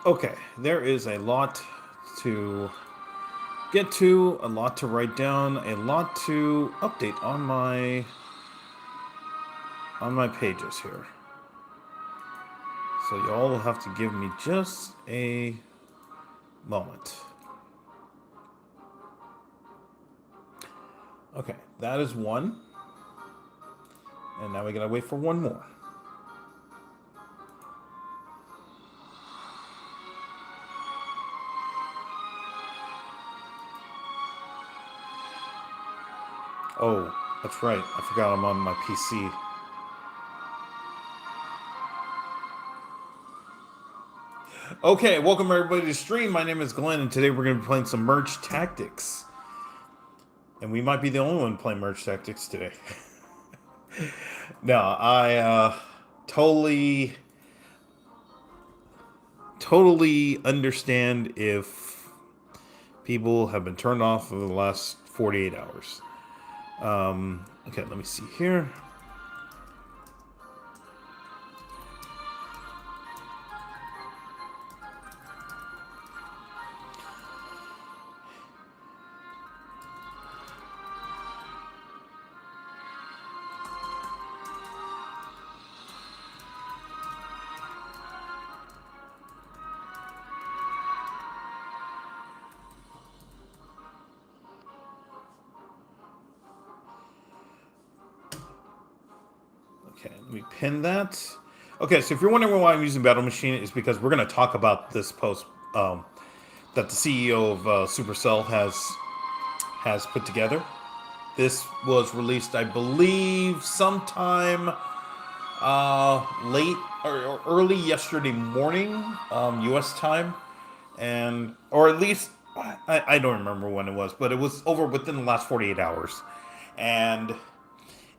Okay, there is a lot to get to, a lot to write down, a lot to update on my pages here. So y'all will have to give me just a moment. Okay, that is one. And now we gotta wait for one more. Oh, that's right. I forgot I'm on my PC. Okay, welcome everybody to the stream. My name is Glenn, and today we're going to be playing some Merge Tactics. And we might be the only one playing Merge Tactics today. No, I totally, totally understand if people have been turned off for the last 48 hours. Okay, let me see here. Okay, let me pin that. Okay, so if you're wondering why I'm using Battle Machine, it's because we're going to talk about this post that the CEO of Supercell has put together. This was released, I believe, sometime late or early yesterday morning, U.S. time, and or at least I don't remember when it was, but it was over within the last 48 hours, and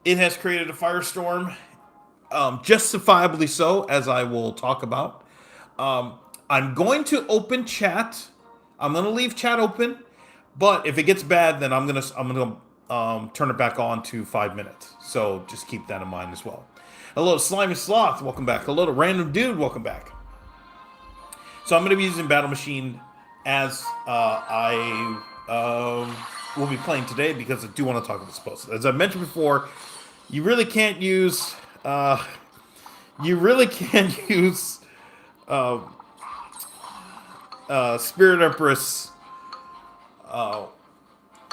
it has created a firestorm, justifiably so, as I will talk about. I'm going to open chat. I'm going to leave chat open, but if it gets bad, then I'm gonna turn it back on to 5 minutes. So just keep that in mind as well. Hello, to Slimy Sloth, welcome back. Hello to Random Dude, welcome back. So I'm going to be using Battle Machine as I will be playing today because I do want to talk about this post. As I mentioned before, you really can't use you really can't use Spirit Empress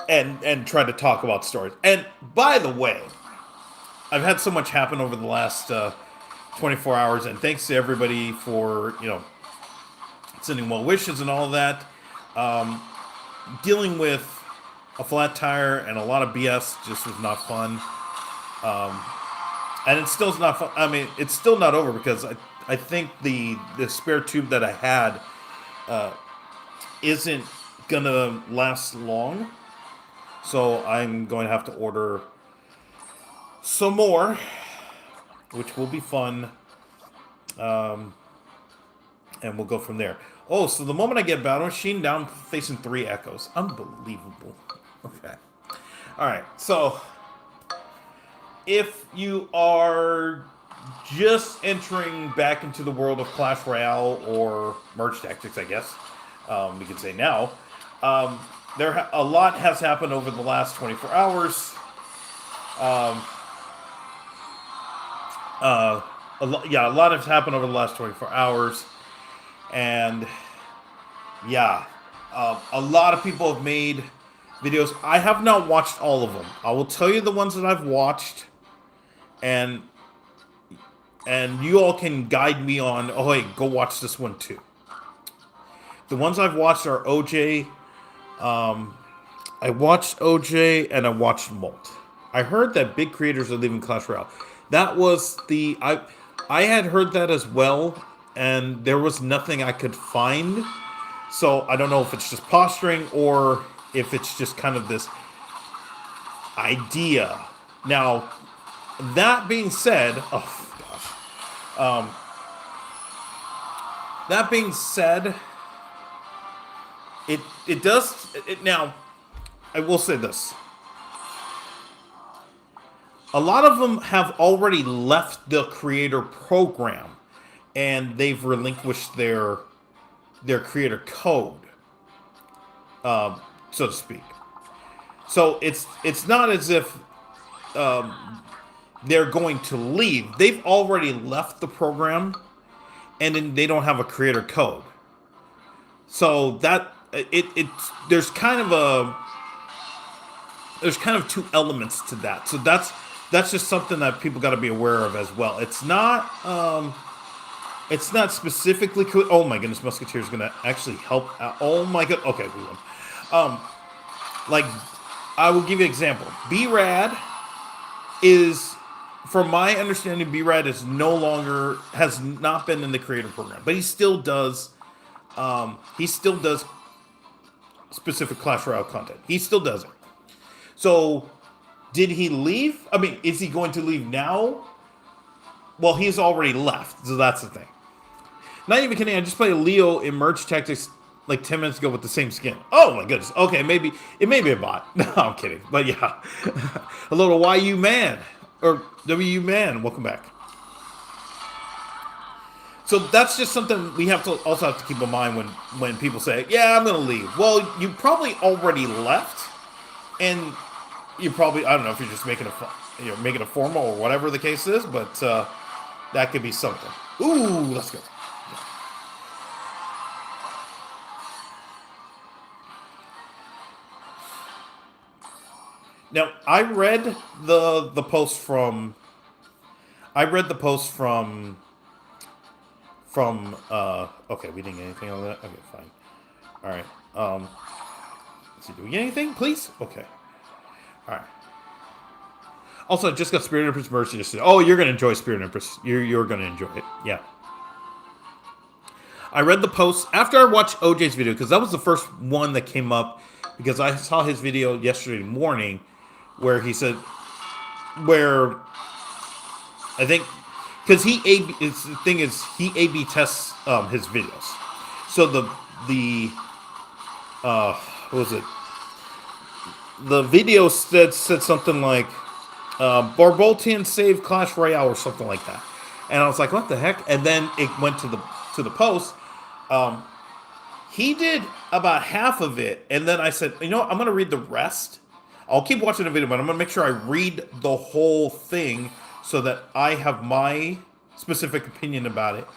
and try to talk about stories. And by the way, I've had so much happen over the last 24 hours, and thanks to everybody for sending well wishes and all of that. Dealing with a flat tire and a lot of BS just was not fun. And it's still not fun. I mean, it's still not over because I think the spare tube that I had isn't gonna last long. So I'm going to have to order some more, which will be fun. And we'll go from there. Oh, so the moment I get Battle Machine, now I'm facing 3 echoes. Unbelievable. Okay. Alright, so if you are just entering back into the world of Clash Royale or Merge Tactics, I guess we could say now, a lot has happened over the last 24 hours. A lot has happened over the last 24 hours. And yeah, a lot of people have made videos. I have not watched all of them. I will tell you the ones that I've watched, and you all can guide me on. Oh, hey, go watch this one too. The ones I've watched are OJ. I watched OJ and I watched Molt. I heard that big creators are leaving Clash Royale. That was I had heard that as well, and there was nothing I could find. So I don't know if it's just posturing or if it's just kind of this idea. Now, that being said, oh gosh, that being said, it does now. I will say this: a lot of them have already left the creator program, and they've relinquished their their creator code, so to speak. So it's not as if they're going to leave. They've already left the program, and then they don't have a creator code. So that it's there's kind of two elements to that. So that's just something that people got to be aware of as well. It's not specifically. Oh my goodness, Musketeer's going to actually help. Oh my god. Okay, we won. Like I will give you an example. B-Rad is, from my understanding, B-Rad has not been in the creator program, but he still does. He still does specific Clash Royale content. He still does it. So, did he leave? I mean, is he going to leave now? Well, he's already left, so that's the thing. Not even kidding. I just played a Leo in Merge Tactics like 10 minutes ago with the same skin. Oh my goodness. Okay, it may be a bot. No, I'm kidding. But yeah, a little YU man or WU man. Welcome back. So that's just something we also have to keep in mind when people say, "Yeah, I'm going to leave." Well, you probably already left, and you probably, I don't know if you're just making a formal or whatever the case is, but that could be something. Ooh, let's go. Now, I read the post from okay, we didn't get anything on that. Okay, fine. All right. Let's see, do we get anything, please? Okay. All right. Also, I just got Spirit Empress Mercy. Just said, oh, you're gonna enjoy Spirit Empress. You're gonna enjoy it. Yeah. I read the post after I watched OJ's video because that was the first one that came up because I saw his video yesterday morning where he said where I think because he A/B tests his videos. So the what was it? The video said something like Barboltian saved Clash Royale or something like that, and I was like, what the heck? And then it went to the post. He did about half of it, and then I said, you know what? I'm going to read the rest. I'll keep watching the video, but I'm going to make sure I read the whole thing so that I have my specific opinion about it,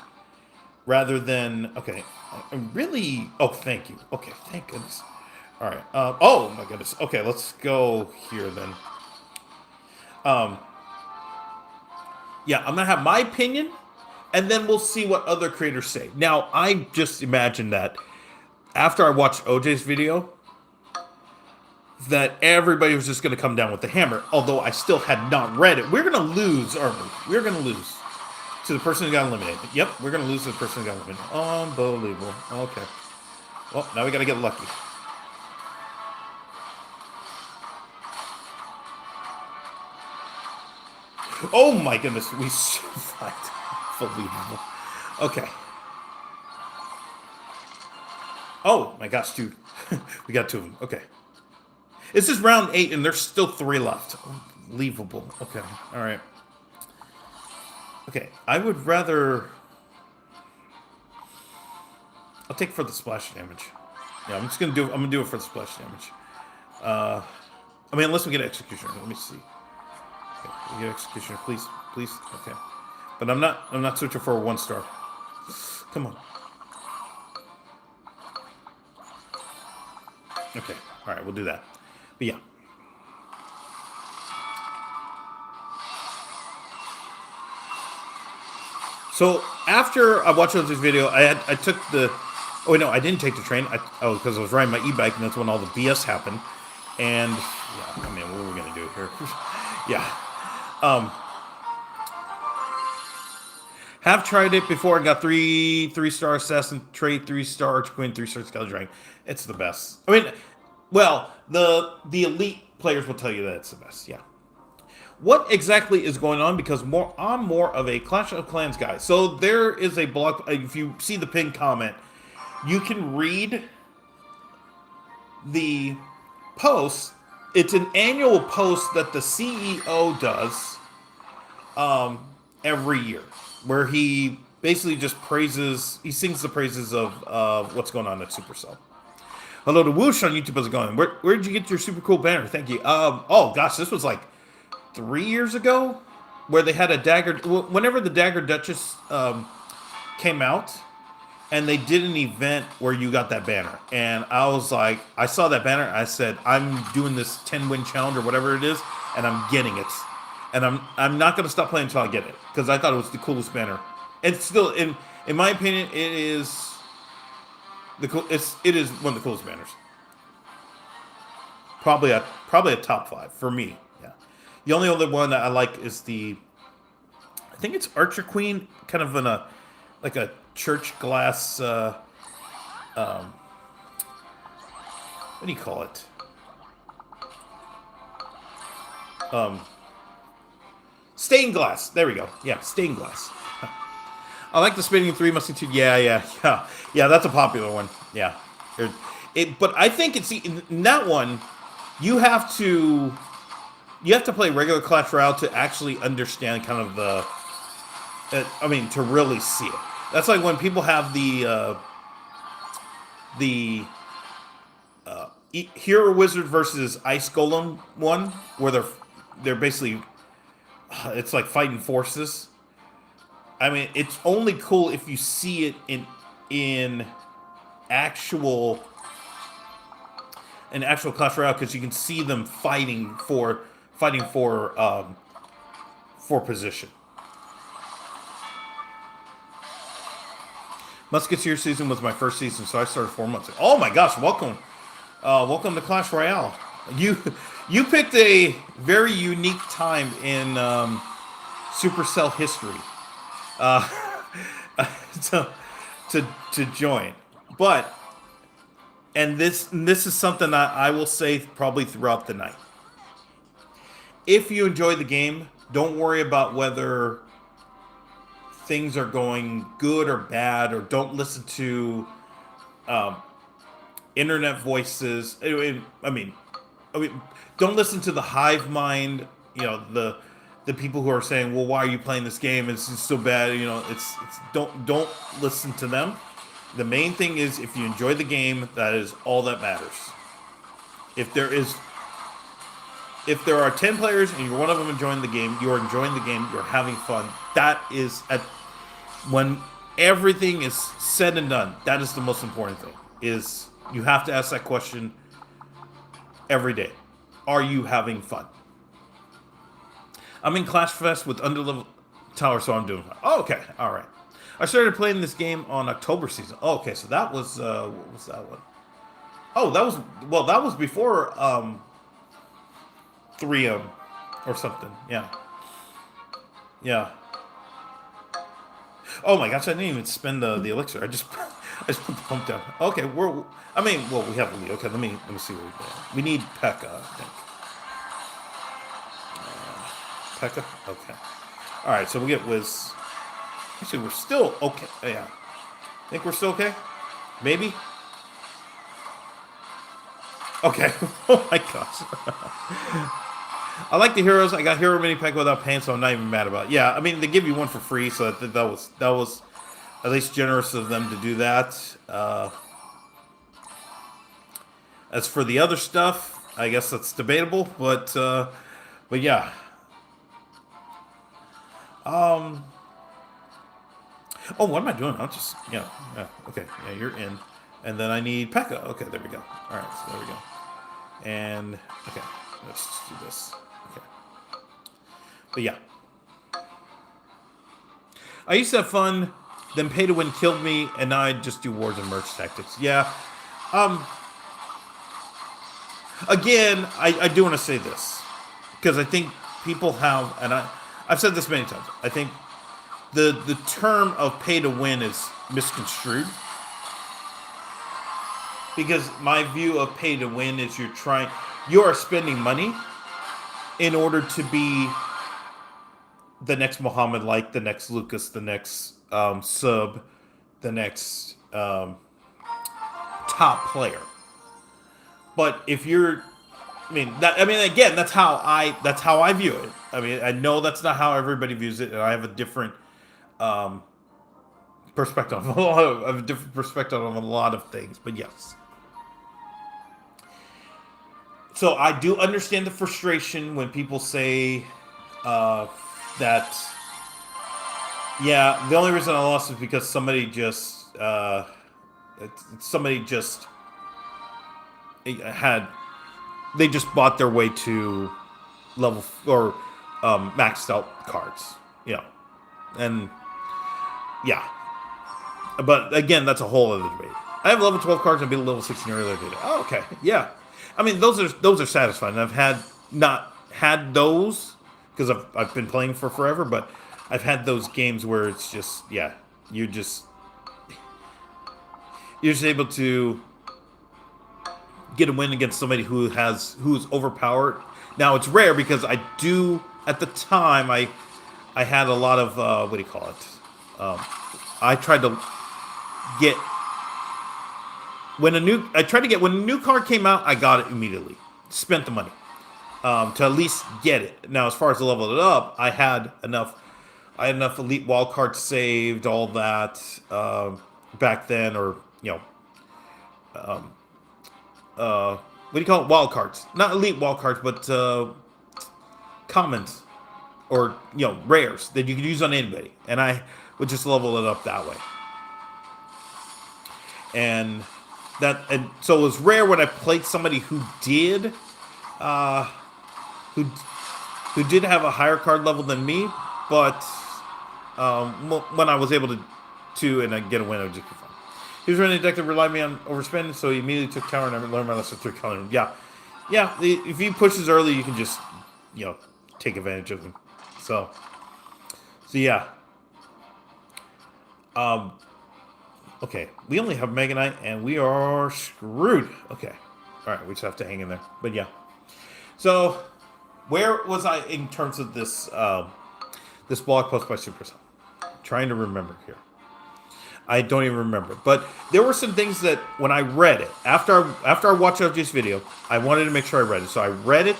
rather than okay. I'm really. Oh, thank you. Okay, thank goodness. All right. Oh my goodness. Okay, let's go here then. Yeah, I'm gonna have my opinion, and then we'll see what other creators say. Now, I just imagine that after I watched OJ's video, that everybody was just gonna come down with the hammer. Although I still had not read it. We're gonna lose, aren't we? We're gonna lose to the person who got eliminated. Yep, we're gonna lose to the person who got eliminated. Unbelievable. Okay. Well, now we gotta get lucky. Oh my goodness, we survived. Unbelievable. Okay. Oh my gosh, dude. We got two of them. Okay. This is round 8 and there's still 3 left. Unbelievable. Okay. Alright. Okay. I would rather... I'll take for the splash damage. Yeah, I'm gonna do it for the splash damage. I mean, unless we get executioner. Let me see. Okay, we get executioner, please. Okay. But I'm not switching for a 1-star. Come on. Okay. Alright, we'll do that. But yeah. So after I watched this video, I took the... Oh, no, I didn't take the train. Because I was riding my e-bike, and that's when all the BS happened. And, yeah, I mean, what are we going to do here? Yeah. Have tried it before. I got 3-star assassin trait, 3-star arch queen, 3-star scout dragon. It's the best. I mean, well, the elite players will tell you that it's the best. Yeah. What exactly is going on? Because I'm more of a Clash of Clans guy. So there is a blog. If you see the pinned comment, you can read the post. It's an annual post that the CEO does every year, where he basically just praises. He sings the praises of what's going on at Supercell. Hello to Whoosh on YouTube. How's it going? Where did you get your super cool banner? Thank you. Oh gosh, this was like 3 years ago, where they had a dagger. Whenever the Dagger Duchess came out, and they did an event where you got that banner, and I was like, I saw that banner. I said, I'm doing this 10-win challenge or whatever it is, and I'm getting it, and I'm not gonna stop playing until I get it because I thought it was the coolest banner. It's still in my opinion, it is it is one of the coolest banners. Probably a top 5 for me. Yeah. The only other one that I like is I think it's Archer Queen, kind of in a like a church glass. Um, what do you call it? Um, Stained glass. There we go. Yeah, stained glass. I like the spinning 3 musketeers. Yeah. That's a popular one. Yeah. But I think it's in that one. You have to play regular Clash Royale to actually understand kind of to really see it. That's like when people have the Hero Wizard versus Ice Golem one, where they're basically it's like fighting forces. I mean, it's only cool if you see it in actual Clash Royale, because you can see them fighting for position. Musketeer season was my first season, so I started 4 months ago. Oh my gosh, welcome to Clash Royale. You picked a very unique time in Supercell history to join, but this is something that I will say probably throughout the night. If you enjoy the game, don't worry about whether things are going good or bad, or don't listen to internet voices. I mean, don't listen to the hive mind. The people who are saying, "Well, why are you playing this game? It's so bad." It's don't listen to them. The main thing is, if you enjoy the game, that is all that matters. If there are 10 players and you're one of them enjoying the game, you're enjoying the game, you're having fun. That is when everything is said and done, that is the most important thing. Is you have to ask that question every day. Are you having fun? I'm in Clash Fest with Underlevel Tower, so I'm doing fine. Oh, okay. All right. I started playing this game on October season. Oh, okay. So that was what was that one? Oh, that was before 3M or something. Yeah. Yeah. Oh my gosh, I didn't even spend the elixir. I just put the pump down. Okay, we have the lead. Okay, let me see what we got. We need P.E.K.K.A, I think. P.E.K.K.A? Okay. Alright, so we get Wiz. Actually, we're still okay. Yeah. Think we're still okay? Maybe? Okay. Oh my gosh. I like the heroes. I got hero mini pack without paying, so I'm not even mad about it. Yeah, I mean, they give you one for free, so that was at least generous of them to do that. As for the other stuff, I guess that's debatable, but yeah. Oh, what am I doing? I'll just okay. Yeah, you're in, and then I need P.E.K.K.A. Okay, there we go. All right, so there we go. And okay, let's just do this. Okay, but yeah, I used to have fun. Then pay to win killed me, and now I just do wars and merch tactics. Yeah. Again, I do want to say this because I think people have, and I've said this many times. I think the term of pay to win is misconstrued, because my view of pay to win is you are spending money in order to be the next Muhammad, like the next Lucas, the next Sub, the next top player. But if you're, again, that's how I view it. I mean, I know that's not how everybody views it, and I have a different perspective on a different perspective on a lot of things. But yes. So I do understand the frustration when people say that. Yeah, the only reason I lost is because somebody just had they just bought their way to level or maxed out cards, and yeah. But again, that's a whole other debate. I have level 12 cards and beat level 16 earlier today. Oh, okay, yeah. I mean, those are satisfying. I've not had those because I've been playing for forever, but I've had those games where it's just you're just able to get a win against somebody who's overpowered. Now it's rare because I do at the time I had a lot of what do you call it? I tried to get when a new card came out, I got it immediately. Spent the money to at least get it. Now, as far as to level it up, I had enough elite wild cards saved, all that back then, or what do you call it? Wild cards, not elite wild cards, but commons or rares that you could use on anybody, and I would just level it up that way. And so it was rare when I played somebody who did who did have a higher card level than me, but when I was able to and I get a win, it would just be fun. He was running a deck that relied me on overspending, so he immediately took tower and I learned my lesson through coloring. Yeah. If he pushes early, you can just take advantage of him. So yeah. Okay, we only have Mega Knight, and we are screwed. Okay. All right, we just have to hang in there. But yeah. So, where was I in terms of this this blog post by Supercell? Trying to remember here. I don't even remember. But there were some things that when I read it, after I watched LG's video, I wanted to make sure I read it. So I read it.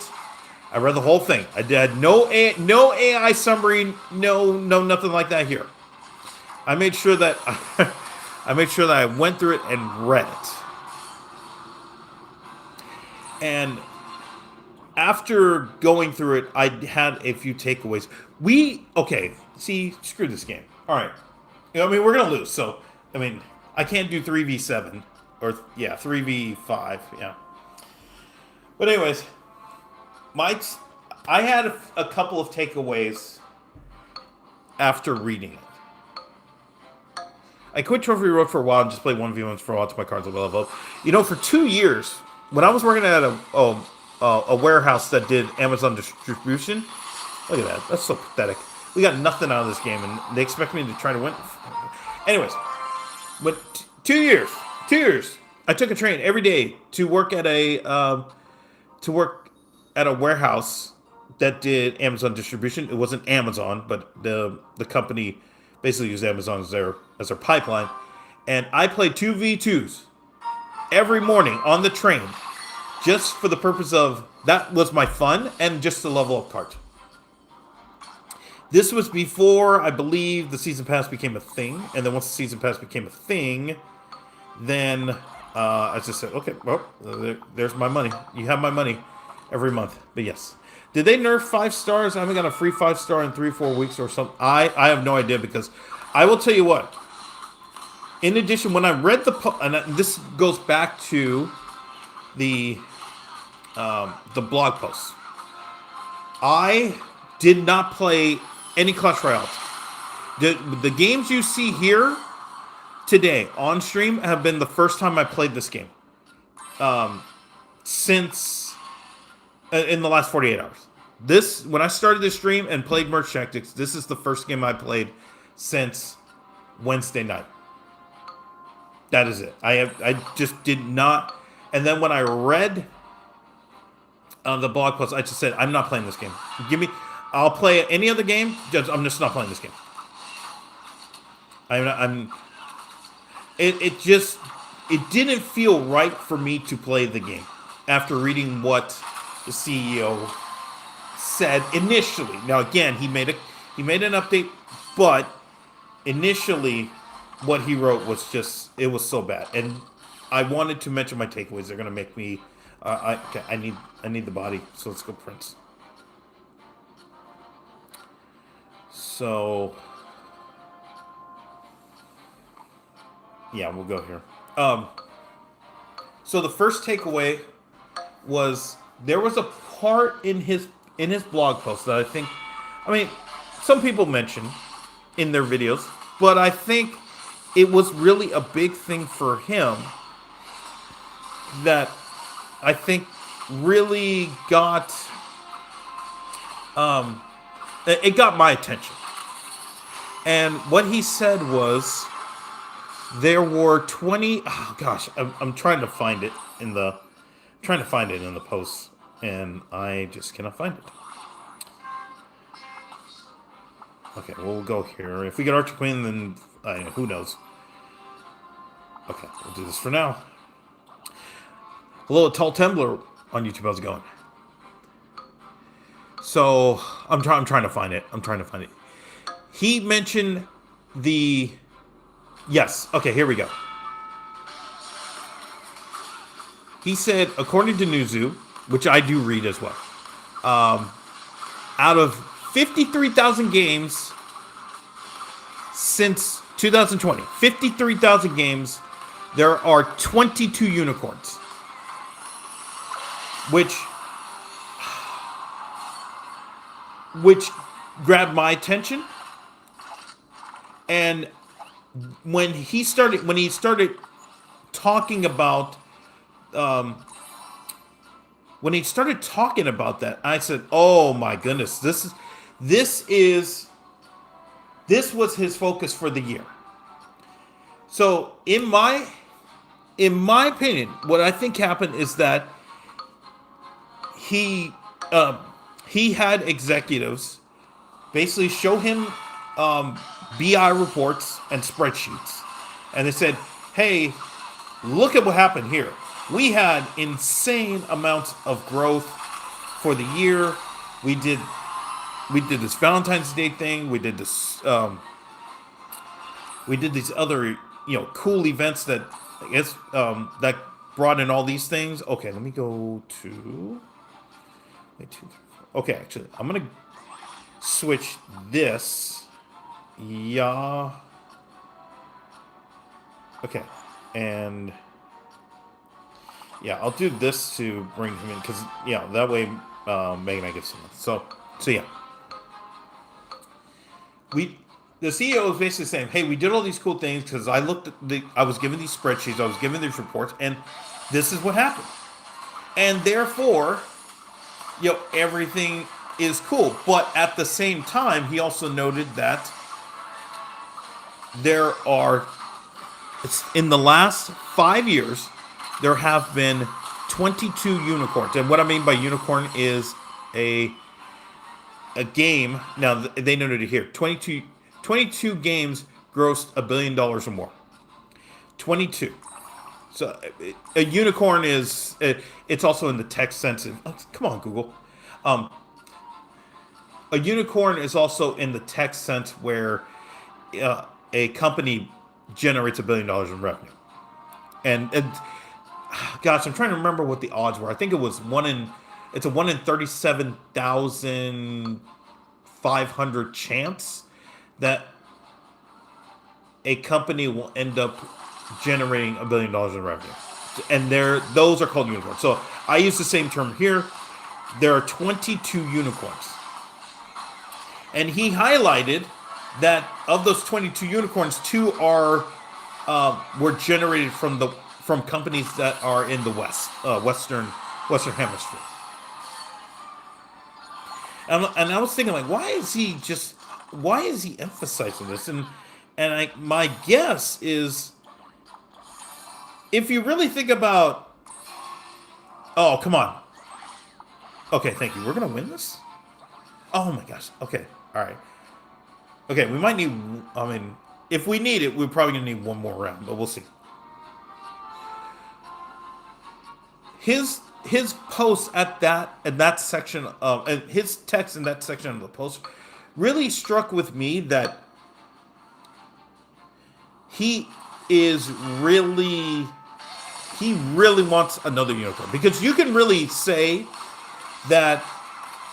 I read the whole thing. I did no AI summary, no nothing like that here. I made sure that I went through it and read it. And after going through it, I had a few takeaways. Screw this game. All right. I mean, we're going to lose. So, I mean, I can't do 3v7 or 3v5. Yeah. But anyways, I had a couple of takeaways after reading it. I quit Trophy Road for a while and just played 1v1s for a while to my cards will level up. For 2 years, when I was working at a warehouse that did Amazon distribution, look at that. That's so pathetic. We got nothing out of this game, and they expect me to try to win. Anyways, but 2 years, I took a train every day to work at a warehouse that did Amazon distribution. It wasn't Amazon, but the company basically used Amazon as their pipeline. And I played 2v2s every morning on the train, just for the purpose of that was my fun and just to level up cards. This was before, I believe, the season pass became a thing. And then once the season pass became a thing, then I just said, okay, well, there's my money. You have my money every month. But yes. Did they nerf 5 stars? I haven't got a free 5-star in 3-4 weeks or something. I have no idea, because I will tell you what. In addition, when I read and this goes back to the blog post, I did not play any Clash Royale. The games you see here today on stream have been the first time I played this game since in the last 48 hours. When I started this stream and played Merge Tactics, this is the first game I played since Wednesday night. That is it. I just did not. And then when I read the blog post, I just said, I'm not playing this game. I'll play any other game. I'm just not playing this game. It didn't feel right for me to play the game after reading what the CEO said initially. Now again, he made an update, but initially what he wrote was just, it was so bad. And I wanted to mention my takeaways. They're gonna make me. Okay, I need the body. So let's go Prince. So yeah, we'll go here. So the first takeaway was there was a part in his blog post that I mean, some people mention in their videos, but I think it was really a big thing for him that I think really got it got my attention. And what he said was there were 20, oh gosh, I'm trying to find it in the post and I just cannot find it. Okay, we'll go here. If we get Archer Queen, then who knows? Okay, we'll do this for now. Hello, Tall Tembler on YouTube. How's it going? So I'm trying to find it. He mentioned the yes. Okay, here we go. He said, according to Newzoo, which I do read as well, out of 53,000 games since 2020, 53,000 games, there are 22 unicorns, which grabbed my attention. And when he started talking about that, I said, "Oh my goodness, this was his focus for the year." So in my opinion, what I think happened is that he had executives basically show him BI reports and spreadsheets, and they said, "Hey, look at what happened here. We had insane amounts of growth for the year. We did this Valentine's Day thing. We did this. We did these other cool events that I guess that brought in all these things." Okay, let me go to. Okay, actually, I'm gonna switch this. Yeah. Okay, and yeah, I'll do this to bring him in because that way Megan and I get some. So yeah, the CEO is basically saying, "Hey, we did all these cool things because I was given these spreadsheets, I was given these reports, and this is what happened, and therefore, everything is cool." But at the same time, he also noted that in the last 5 years, there have been 22 unicorns. And what I mean by unicorn is a game. Now, they noted it here. 22 games grossed $1 billion or more. 22. So a unicorn is, it's also in the text sense. Come on, Google. A unicorn is also in the text sense where a company generates $1 billion in revenue. And gosh, I'm trying to remember what the odds were. I think it was it's a 1 in 37,500 chance that a company will end up generating $1 billion in revenue. And those are called unicorns. So I use the same term here. There are 22 unicorns. And he highlighted that of those 22 unicorns, 2 were generated from companies that are in the Western Hemisphere. And I was thinking, like, why is he emphasizing this? And my guess is, if you really think about, oh, come on. Okay, thank you. We're gonna win this? Oh my gosh. Okay, all right. Okay, we might need. I mean, if we need it, we're probably gonna need one more round, but we'll see. His post at that section of and his text in that section of the post really struck with me that he is really he really wants another unicorn, because you can really say that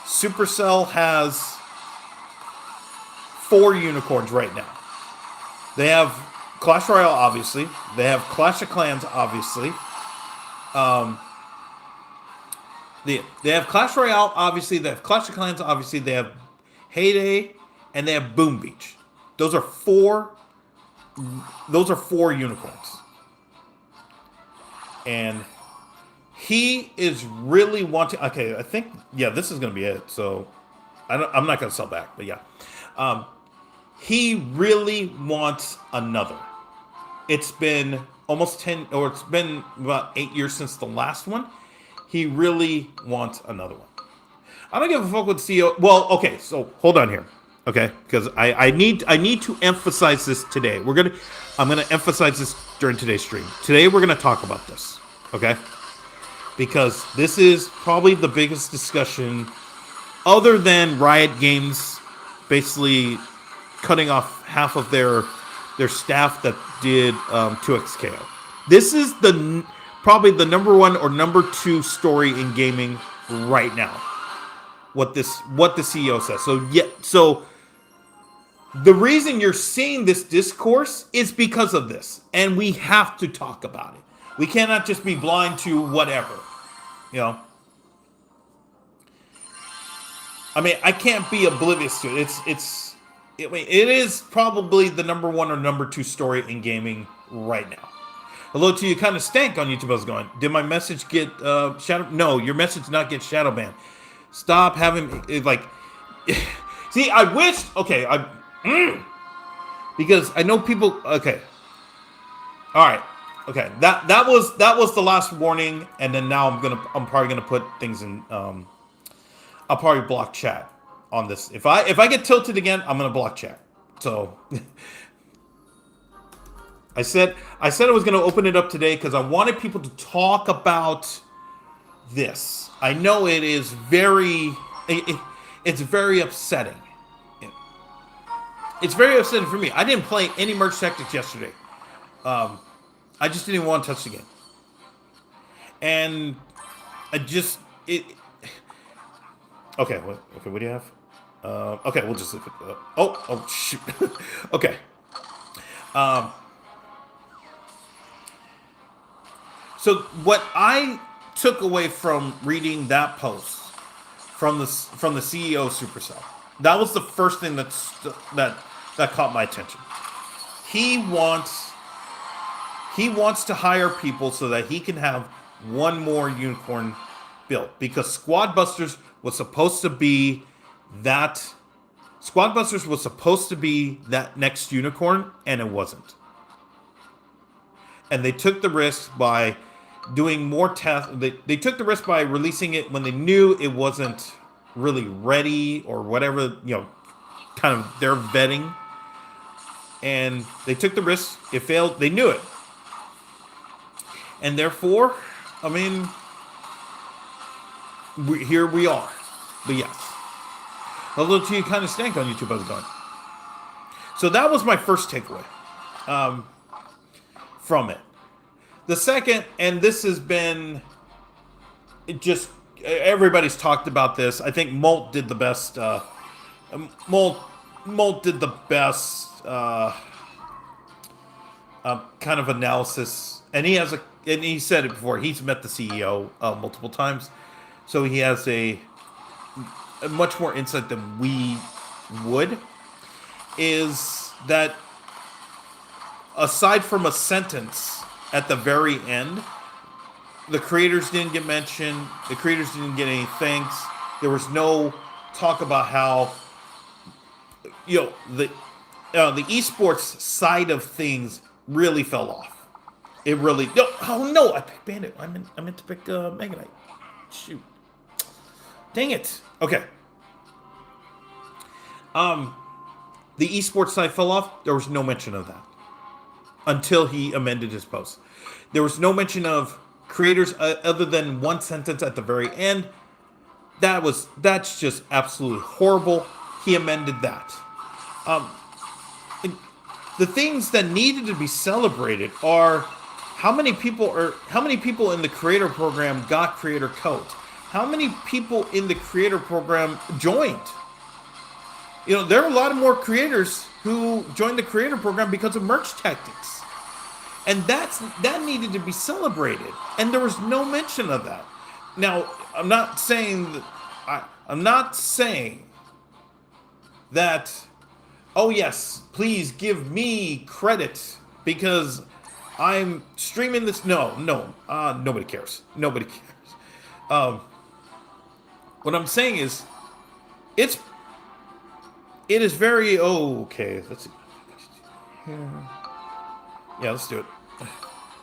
Supercell has four unicorns right now. They have Clash Royale, obviously. They have Clash of Clans, obviously. Um, they have Clash Royale, obviously. They have Clash of Clans, obviously. They have Heyday, and they have Boom Beach. Those are four. Those are four unicorns, and he is really wanting. Okay, I think this is going to be it. So I'm not going to sell back, but yeah, he really wants another. It's been almost 10, or it's been about 8 years since the last one. He really wants another one. I don't give a fuck with CEO. Well, okay, so hold on here, okay, because I need to emphasize this today. I'm gonna emphasize this during today's stream. Today we're gonna talk about this, okay, because this is probably the biggest discussion, other than Riot Games basically cutting off half of their staff that did 2XKO. This is probably the number one or number two story in gaming right now. What the CEO says. So the reason you're seeing this discourse is because of this, and we have to talk about it. We cannot just be blind to whatever, you know. I mean, I can't be oblivious to it. It is probably the number one or number two story in gaming right now. Hello to you, kind of stank on YouTube. I was going, did my message get shadow? No, your message did not get shadow banned. Stop having like. See, I wish. Okay, because I know people. Okay, all right. Okay, that was the last warning, and then now I'm probably gonna put things in. I'll probably block chat on this. If I get tilted again, I'm gonna block chat. So I said I was gonna open it up today because I wanted people to talk about this. I know it is it's very upsetting. It's very upsetting for me. I didn't play any Merge Tactics yesterday. I just didn't want to touch the game, and Okay, what do you have? Okay, we'll just leave it. Oh, shoot. Okay. So what I took away from reading that post from the CEO of Supercell, that was the first thing that caught my attention. He wants to hire people so that he can have one more unicorn built, because Squad Busters was supposed to be that next unicorn, and it wasn't. And they took the risk by doing more tests. They took the risk by releasing it when they knew it wasn't really ready or whatever, kind of their vetting. And they took the risk. It failed. They knew it. And therefore, I mean, here we are. But yes. Hello to you, kind of stank on YouTube. How's it going? So that was my first takeaway from it. The second, and this has been everybody's talked about this. I think Molt did the best. Molt did the best kind of analysis, and he said it before. He's met the CEO multiple times, so he has a much more insight than we would. Is that aside from a sentence at the very end, the creators didn't get mentioned. The creators didn't get any thanks. There was no talk about how the esports side of things really fell off. It really I picked Bandit. I meant to pick Mega Knight. Shoot, dang it. Okay. The esports side fell off. There was no mention of that until he amended his post. There was no mention of creators other than one sentence at the very end. That's just absolutely horrible. He amended that. The things that needed to be celebrated are how many people in the creator program got creator code? How many people in the creator program joined? There are a lot of more creators who joined the creator program because of merch tactics. And that needed to be celebrated. And there was no mention of that. Now, I'm not saying that oh yes, please give me credit because I'm streaming this. No, nobody cares. Nobody cares. Um, what I'm saying is, it is very okay. Let's see. Yeah, let's do it.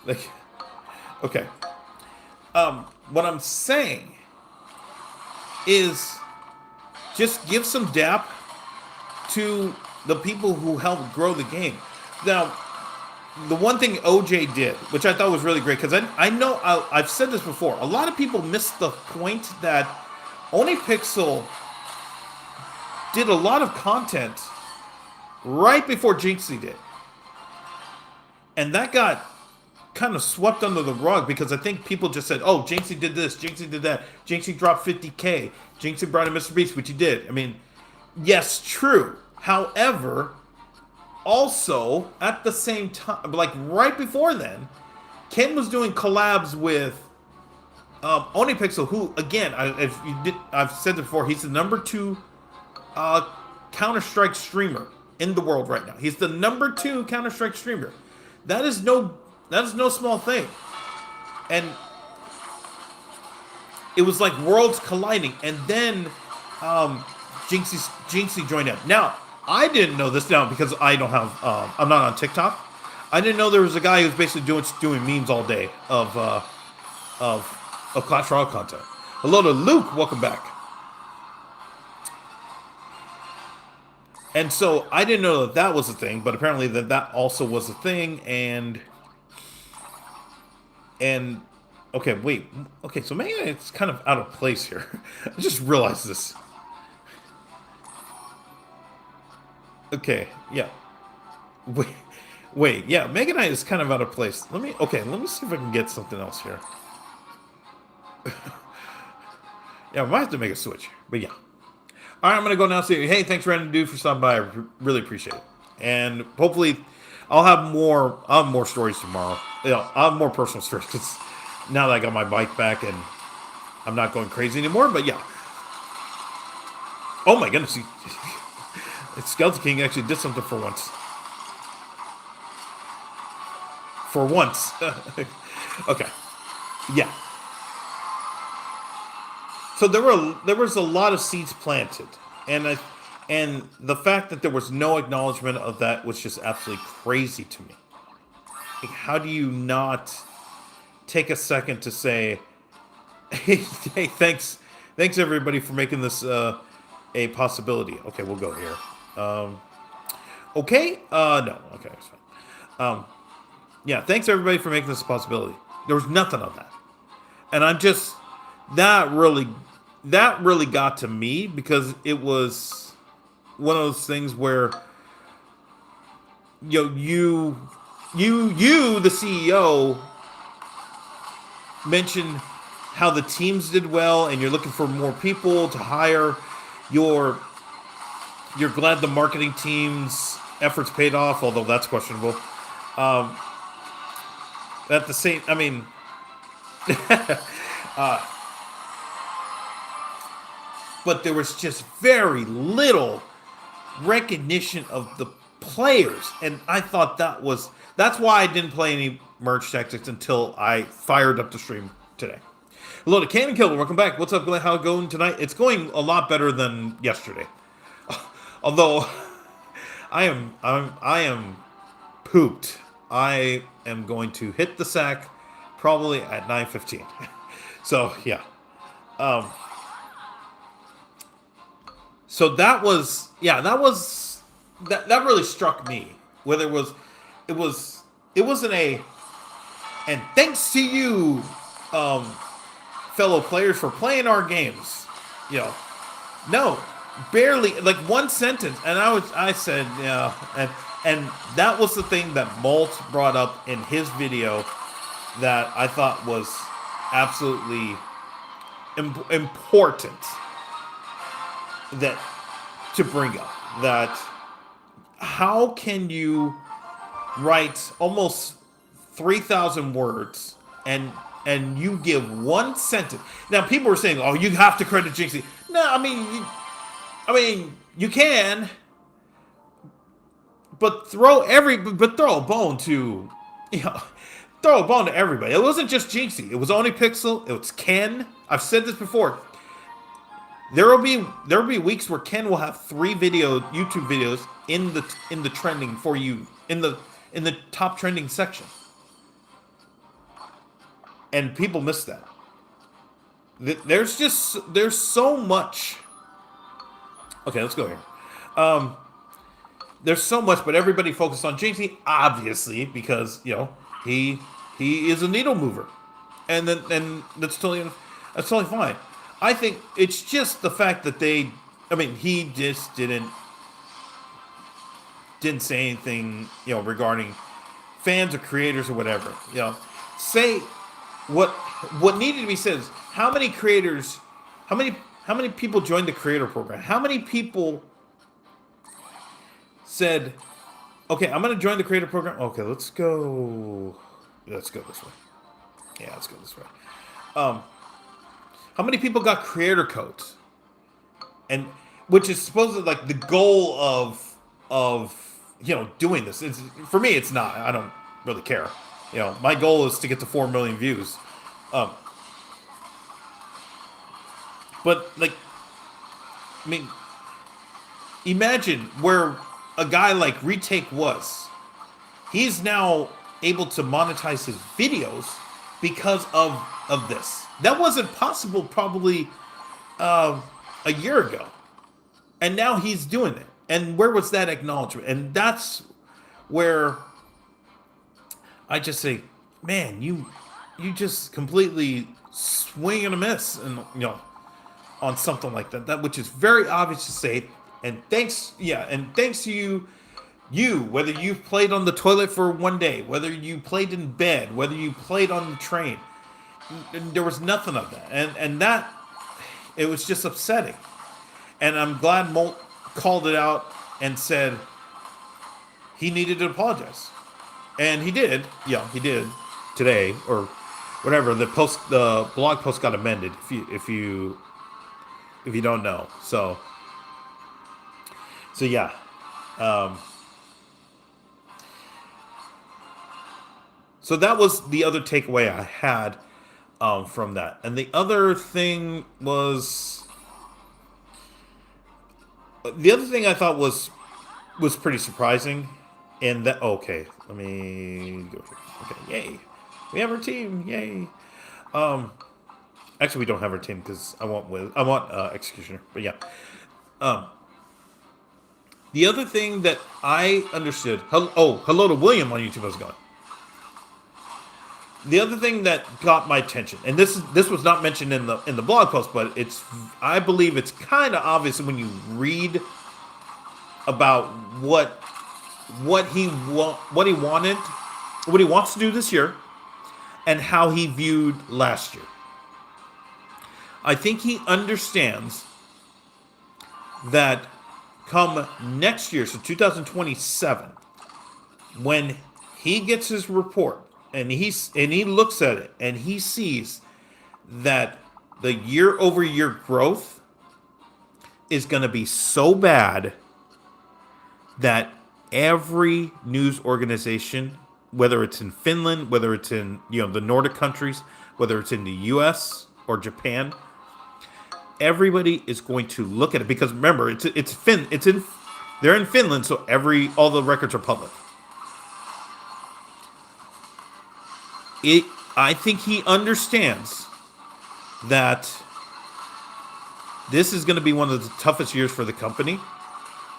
Like, okay. What I'm saying is, just give some dap to the people who helped grow the game. Now, the one thing OJ did, which I thought was really great, because I know I've said this before, a lot of people miss the point that OniPixel did a lot of content right before Jinxie did. And that got kind of swept under the rug because I think people just said, oh, Jinxie did this, Jinxie did that, Jinxie dropped 50K, Jinxie brought in Mr. Beast, which he did. I mean, yes, true. However, also, at the same time, like right before then, Ken was doing collabs with OniPixel, who, again, I've said it before, he's the #2 Counter-Strike streamer in the world right now. He's the #2 Counter-Strike streamer. That is no small thing. And it was like worlds colliding. And then Jinxie joined in. Now, I didn't know this now because I don't have, I'm not on TikTok. I didn't know there was a guy who's basically doing memes all day of Clash Royale content. Hello to Luke, welcome back. And so I didn't know that was a thing, but apparently that also was a thing. And okay, wait, okay, so maybe it's kind of out of place here. I just realized this. Okay, yeah. Wait, yeah, Mega Knight is kind of out of place. Let me see if I can get something else here. Yeah, we might have to make a switch, but yeah. All right, I'm going to go now say, hey, thanks, Random Dude, for stopping by. I really appreciate it. And hopefully I'll have more stories tomorrow. I'll have more personal stories because now that I got my bike back and I'm not going crazy anymore, but yeah. Oh my goodness, Skeleton King actually did something for once. For once. Okay. Yeah. So there was a lot of seeds planted, and the fact that there was no acknowledgement of that was just absolutely crazy to me. Like, how do you not take a second to say, hey, thanks everybody for making this a possibility. Okay, we'll go here. Okay, no, okay, that's fine. Yeah, thanks everybody for making this a possibility. There was nothing on that, and I'm just that really got to me because it was one of those things where you the CEO mentioned how the teams did well and you're looking for more people to hire. You're glad the marketing team's efforts paid off, although that's questionable. At the same, I mean, but there was just very little recognition of the players, and I thought that's why I didn't play any merge tactics until I fired up the stream today. Hello to Cannon Killer, welcome back. What's up, Glenn? How it going tonight? It's going a lot better than yesterday. Although I am pooped. I am going to hit the sack probably at 9:15. So yeah. So that really struck me. Whether it wasn't a, and thanks to you, fellow players, for playing our games. No, barely, like one sentence, and I said, yeah, and And that was the thing that Molt brought up in his video that I thought was absolutely important that to bring up. That how can you write almost 3,000 words and you give one sentence? Now people are saying, "Oh, you have to credit Jinxie." No, I mean, you can, but throw a bone to, you know, throw a bone to everybody. It wasn't just Jinxie. It was Only Pixel. It was Ken. I've said this before. There will be weeks where Ken will have 3 YouTube videos in the trending for you in the top trending section, and people miss that. There's so much. Okay, let's go here. There's so much, but everybody focused on Jinxie, obviously, because he is a needle mover, and that's totally fine. I think it's just the fact that he just didn't say anything, regarding fans or creators or whatever. Say what needed to be said is how many creators, how many people joined the creator program? How many people said, "Okay, I'm going to join the creator program. Okay, let's go this way. Yeah, let's go this way." How many people got creator codes? And which is supposedly like the goal of doing this. For me, it's not. I don't really care. My goal is to get to 4 million views. But imagine where a guy like Retake was. He's now able to monetize his videos because of this. That wasn't possible probably a year ago. And now he's doing it. And where was that acknowledgement? And that's where I just say, man, you just completely swing and a miss, and on something like that, which is very obvious to say. And thanks to you, whether you've played on the toilet for one day, whether you played in bed, whether you played on the train, there was nothing of that, and that it was just upsetting. And I'm glad Molt called it out and said he needed to apologize, and he did. Yeah, he did today or whatever. The blog post got amended. If you don't know, so yeah. So that was the other takeaway I had from that. And the other thing I thought was pretty surprising. And that, okay, let me go here. Okay, yay. We have our team, yay. Actually, we don't have our team because I want Executioner, but yeah. The other thing that I understood, hello to William on YouTube, how's it going? The other thing that got my attention, and this was not mentioned in the blog post, but I believe it's kind of obvious when you read about what he wants to do this year, and how he viewed last year. I think he understands that come next year, so 2027, when he gets his report and he looks at it and he sees that the year-over-year growth is going to be so bad that every news organization, whether it's in Finland, whether it's in the Nordic countries, whether it's in the U.S. or Japan, everybody is going to look at it, because remember, they're in Finland, so all the records are public. I think he understands that this is going to be one of the toughest years for the company,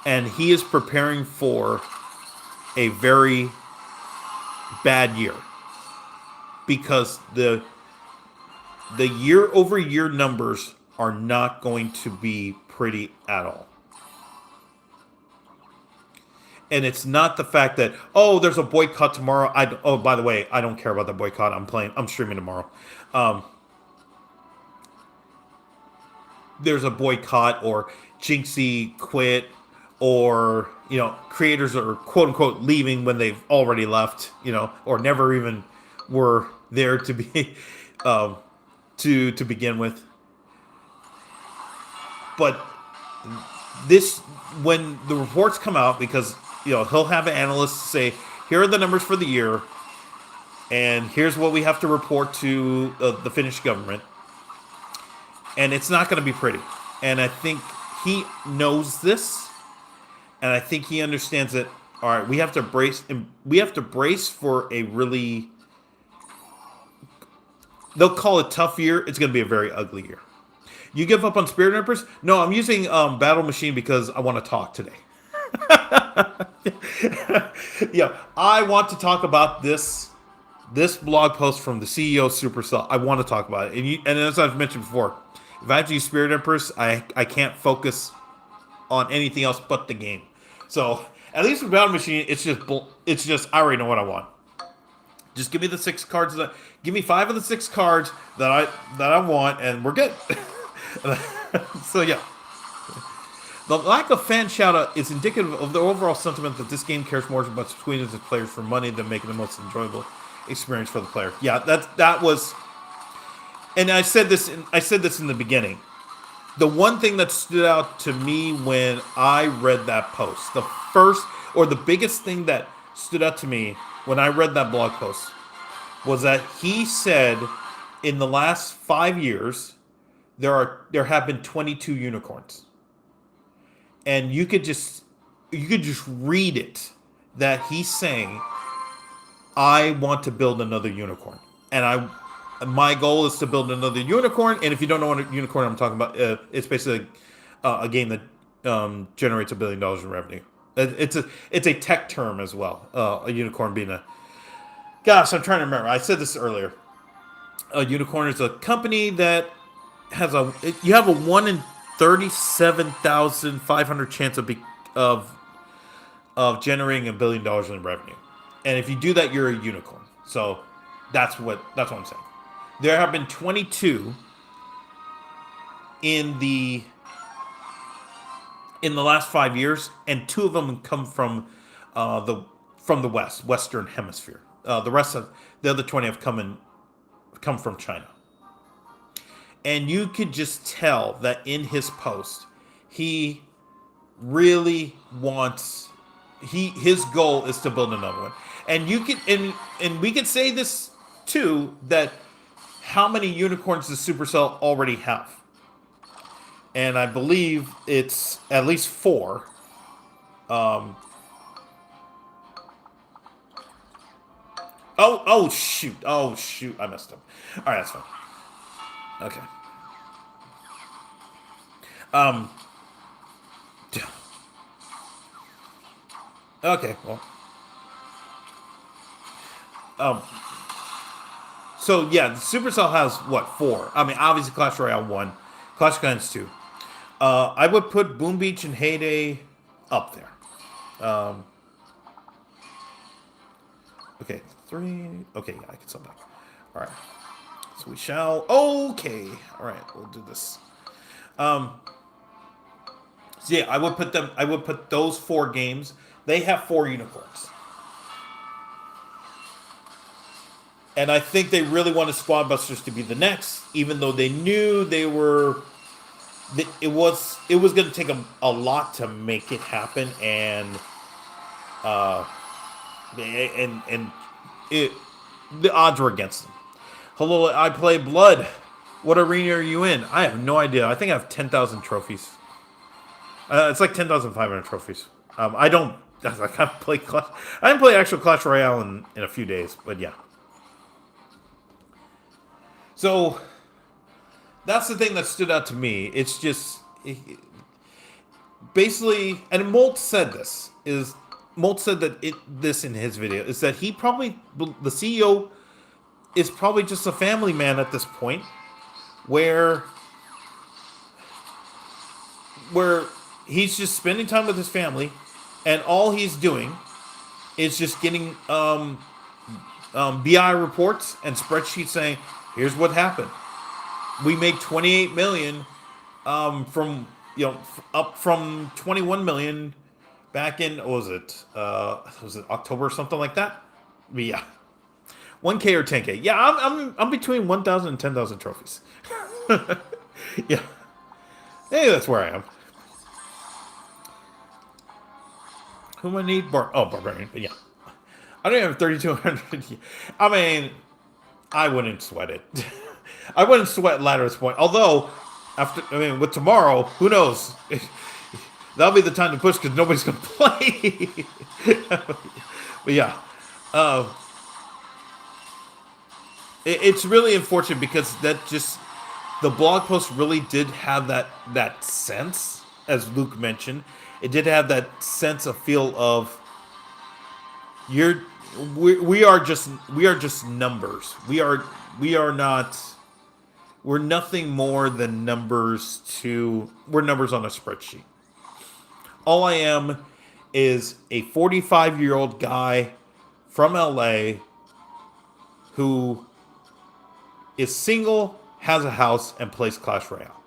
and he is preparing for a very bad year, because the year-over-year numbers are not going to be pretty at all. And it's not the fact that, oh, there's a boycott tomorrow. Oh, by the way, I don't care about the boycott. I'm streaming tomorrow. Um, there's a boycott, or Jinxie quit, or creators are quote unquote leaving when they've already left, or never even were there to be um, to begin with. But this, when the reports come out, because he'll have an analyst say, here are the numbers for the year, and here's what we have to report to the Finnish government, and it's not going to be pretty. And I think he knows this, and I think he understands that. All right, we have to brace, and we have to brace for a really, they'll call it tough year. It's going to be a very ugly year. You give up on Spirit Empress? No, I'm using Battle Machine because I want to talk today. Yeah, I want to talk about this blog post from the CEO of Supercell. I want to talk about it. And as I've mentioned before, if I have to use Spirit Empress, I can't focus on anything else but the game. So at least with Battle Machine, it's just I already know what I want. Just give me the 6 cards give me 5 of the 6 cards that I want, and we're good. So yeah. The lack of fan shout-out is indicative of the overall sentiment that this game cares more about tweeting its players for money than making the most enjoyable experience for the player. Yeah, that was, and I said this in the beginning. The one thing that stood out to me when I read that post, the biggest thing that stood out to me when I read that blog post, was that he said in the last 5 years there have been 22 unicorns. And you could just read it, that he's saying, I want to build another unicorn, and my goal is to build another unicorn. And if you don't know what a unicorn I'm talking about, it's basically a game that generates $1 billion in revenue. It's a tech term as well. A unicorn being gosh, I'm trying to remember. I said this earlier. A unicorn is a company that has you have a 1 in 37,500 chance of generating $1 billion in revenue, and if you do that, you're a unicorn. So that's what I'm saying. There have been 22 in the last 5 years, and 2 of them come from the Western Hemisphere. The rest of the other 20 have come from China. And you could just tell that in his post, he really wants, his goal is to build another one. And you could, and we could say this too, that how many unicorns does Supercell already have? And I believe it's at least 4. Oh shoot, I messed up. All right, that's fine. Okay. Okay, well. So yeah, Supercell has what, 4? I mean, obviously Clash Royale 1, Clash of Clans 2. I would put Boom Beach and Heyday up there. Okay, 3. Okay, yeah, I can sell back. All right. So we shall. Okay. All right, we'll do this. So yeah, I would put those 4 games. They have 4 unicorns, and I think they really wanted Squad Busters to be the next, even though they knew they were. It was going to take a lot to make it happen, and the odds were against them. Hello, I play Blood. What arena are you in? I have no idea. I think I have 10,000 trophies. It's like 10,500 trophies. I don't play Clash. I didn't play actual Clash Royale in a few days, but yeah. So that's the thing that stood out to me. It's just basically, and Molt said this this in his video, is that the CEO is probably just a family man at this point, where he's just spending time with his family, and all he's doing is just getting BI reports and spreadsheets saying, "Here's what happened. We made 28 million from up from 21 million back in what was it October or something like that? But yeah, 1K or 10K. Yeah, I'm between 1,000 and 10,000 trophies. Yeah, hey, that's where I am. Whom I need? Barbarian. But yeah, I don't have 3,200. I mean, I wouldn't sweat it. I wouldn't sweat ladder at this point. Although, with tomorrow, who knows? That'll be the time to push because nobody's gonna play. But yeah, uh, it's really unfortunate because the blog post really did have that sense, as Luke mentioned. It did have that sense of feel of you're we are just numbers. We are not we're nothing more than numbers we're numbers on a spreadsheet. All I am is a 45-year-old guy from LA who is single, has a house, and plays Clash Royale.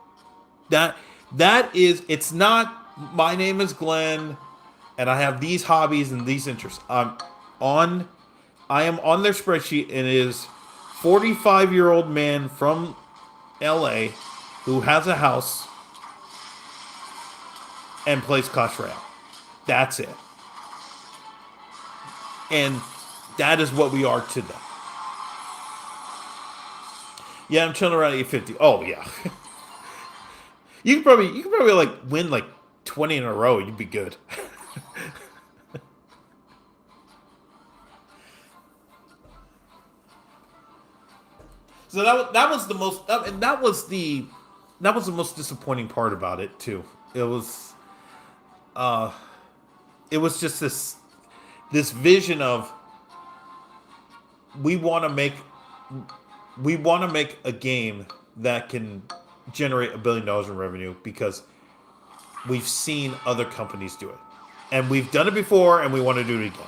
That that is it's not my name is Glenn and I have these hobbies and these interests. On I am on their spreadsheet and it is 45-year-old man from LA who has a house and plays Clash Royale. That's it. And that is what we are to them. Yeah, I'm chilling around 850. Oh yeah. You could probably like win like 20 in a row, you'd be good. So that was the most and that was the most disappointing part about it too. It was uh it was just this vision of we want to make we want to make a game that can generate $1 billion in revenue because we've seen other companies do it, and we've done it before, and we want to do it again.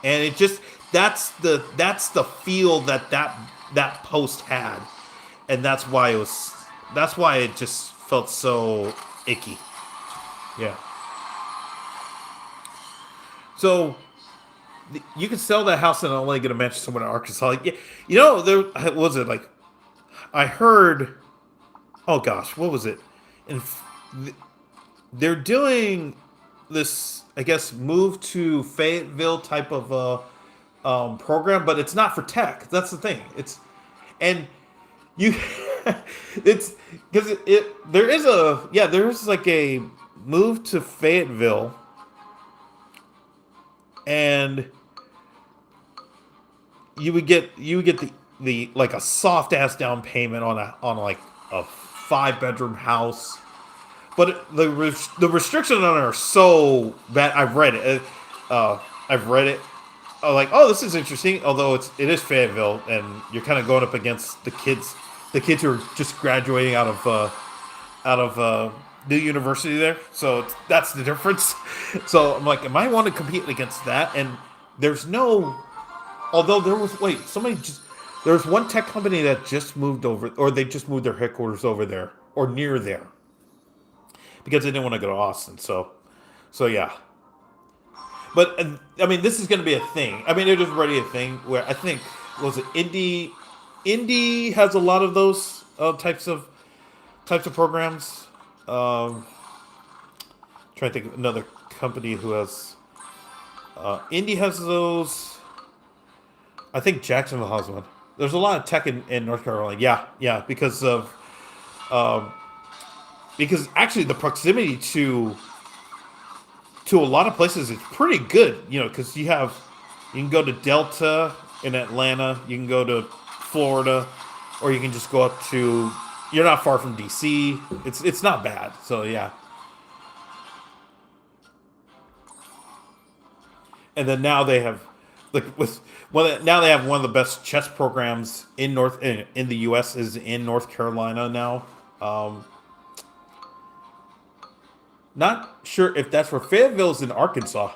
And it just that's the feel that post had, and that's why it just felt so icky. Yeah. So you can sell that house and only get a mansion somewhere in Arkansas. Like, yeah, there was it like I heard. Oh gosh, what was it? And they're doing this, I guess, move to Fayetteville type of program, but it's not for tech. That's the thing. And you, it's because there's like a move to Fayetteville, and you would get the like a soft ass down payment on like a 5-bedroom house, but the restrictions on it are so bad. I've read it. Like, oh, this is interesting. Although it is Fayetteville, and you're kind of going up against the kids who are just graduating out of new university there. So that's the difference. So I'm like, am I want to compete against that? And there's no. Although there was one tech company that just moved over, or they just moved their headquarters over there or near there because they didn't want to go to Austin. So yeah. But I mean, this is going to be a thing. I mean, it is already a thing where I think was it Indie has a lot of those types of programs. Trying to think of another company who has Indie has those. I think Jacksonville has one. There's a lot of tech in North Carolina. Yeah, because actually the proximity to a lot of places is pretty good. Because you can go to Delta in Atlanta, you can go to Florida, or you can just go up to. You're not far from DC. It's not bad. So yeah. And then now they have now they have one of the best chess programs in the U.S. is in North Carolina now. Not sure if that's where Fayetteville's in Arkansas.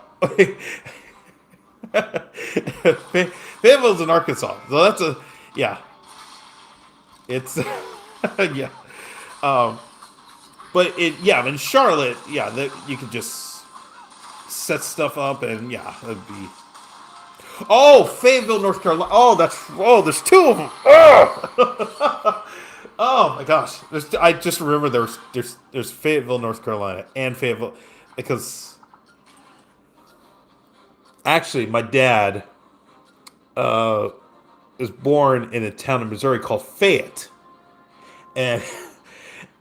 Fayetteville's in Arkansas. So that's a yeah. It's yeah. Um, but yeah, in Charlotte, yeah, you could just set stuff up and yeah, it'd be. Oh, Fayetteville, North Carolina. There's two of them. Oh, oh my gosh. I just remember there's Fayetteville, North Carolina, and Fayetteville because actually my dad uh, was born in a town in Missouri called Fayette, and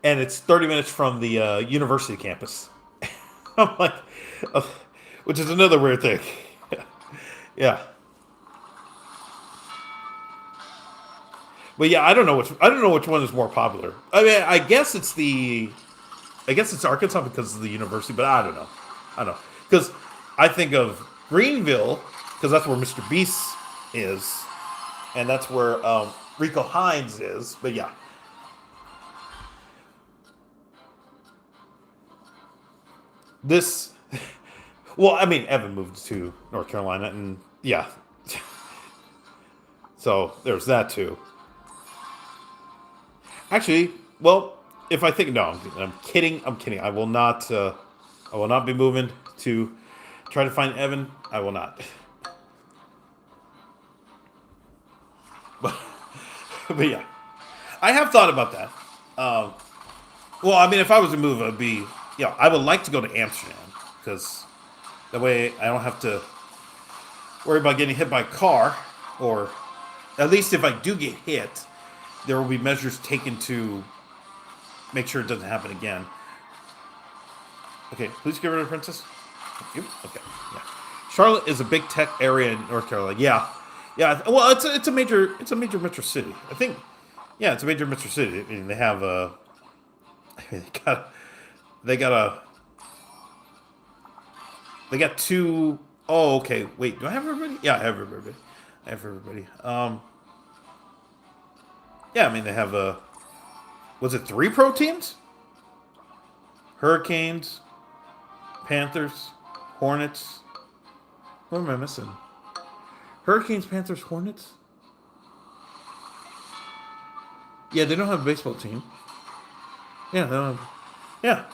and it's 30 minutes from the university campus. I'm like, uh, which is another weird thing. Yeah, but yeah, I don't know which one is more popular. I mean, I guess it's Arkansas because of the university, but I don't know because I think of Greenville because that's where Mr. Beast is, and that's where Rico Hines is. But yeah, this. Well, I mean, Evan moved to North Carolina, and yeah, so there's that too. Actually, well, if I think no, I'm kidding. I'm kidding. I will not. I will not be moving to try to find Evan. I will not. But, but yeah, I have thought about that. Um, well, I mean, if I was to move, it'd be I would like to go to Amsterdam because that way I don't have to worry about getting hit by a car, or at least if I do get hit, there will be measures taken to make sure it doesn't happen again. Okay, please give her a princess. Thank you. Okay, yeah. Charlotte is a big tech area in North Carolina. Yeah, yeah. Well, it's a major metro city. I think. Yeah, it's a major metro city. I mean, they have a. They got. They got a. They got two oh, okay. Wait, do I have everybody? Yeah, I have everybody. I have everybody. Yeah, I mean they have a. Was it 3 pro teams? Hurricanes, Panthers, Hornets. What am I missing? Hurricanes, Panthers, Hornets. Yeah, they don't have a baseball team. Yeah, they don't have, yeah.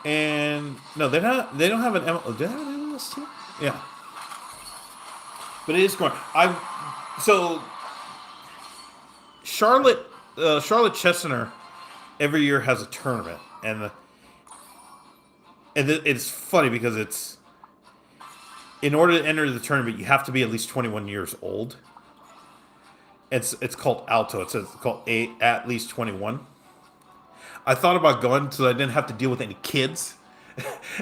And no, they're not. They don't have an MLS. Do they have an MLS team? Yeah, but it is growing. So Charlotte, Charlotte Chestnut every year has a tournament, and it's funny because it's in order to enter the tournament you have to be at least 21 years old. It's called Alto. It's called at least 21. I thought about going so I didn't have to deal with any kids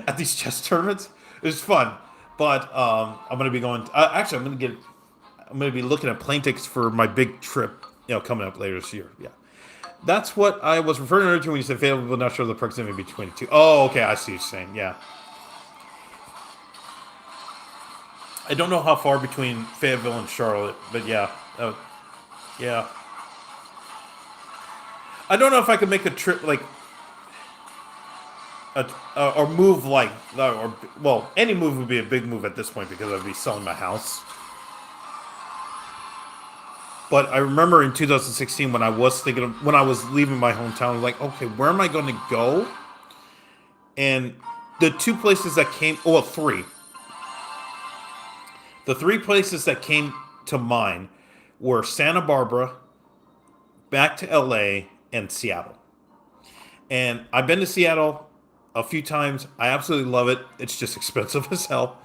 at these chess tournaments. It was fun, but I'm gonna be going. Actually, I'm gonna be looking at plane tickets for my big trip. Coming up later this year. Yeah, that's what I was referring to when you said Fayetteville, but not sure the proximity between the two. Oh, okay, I see what you're saying. Yeah, I don't know how far between Fayetteville and Charlotte, but yeah, yeah. I don't know if I could make a trip like or move like or well, any move would be a big move at this point because I'd be selling my house. But I remember in 2016 when I was thinking of, when I was leaving my hometown, I was like, okay, where am I going to go? And the two places that came, well, three. The 3 places that came to mind were Santa Barbara, back to LA, and Seattle. And I've been to Seattle a few times. I absolutely love it. It's just expensive as hell.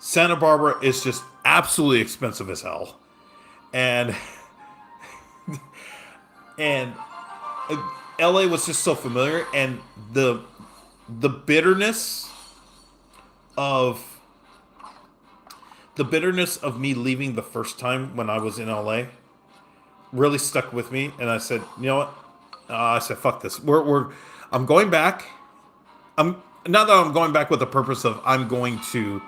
Santa Barbara is just absolutely expensive as hell. And and LA was just so familiar, and the bitterness of me leaving the first time when I was in LA really stuck with me, and I said, you know what? I said, fuck this. I'm going back. I'm not that I'm going back with the purpose of I'm going to,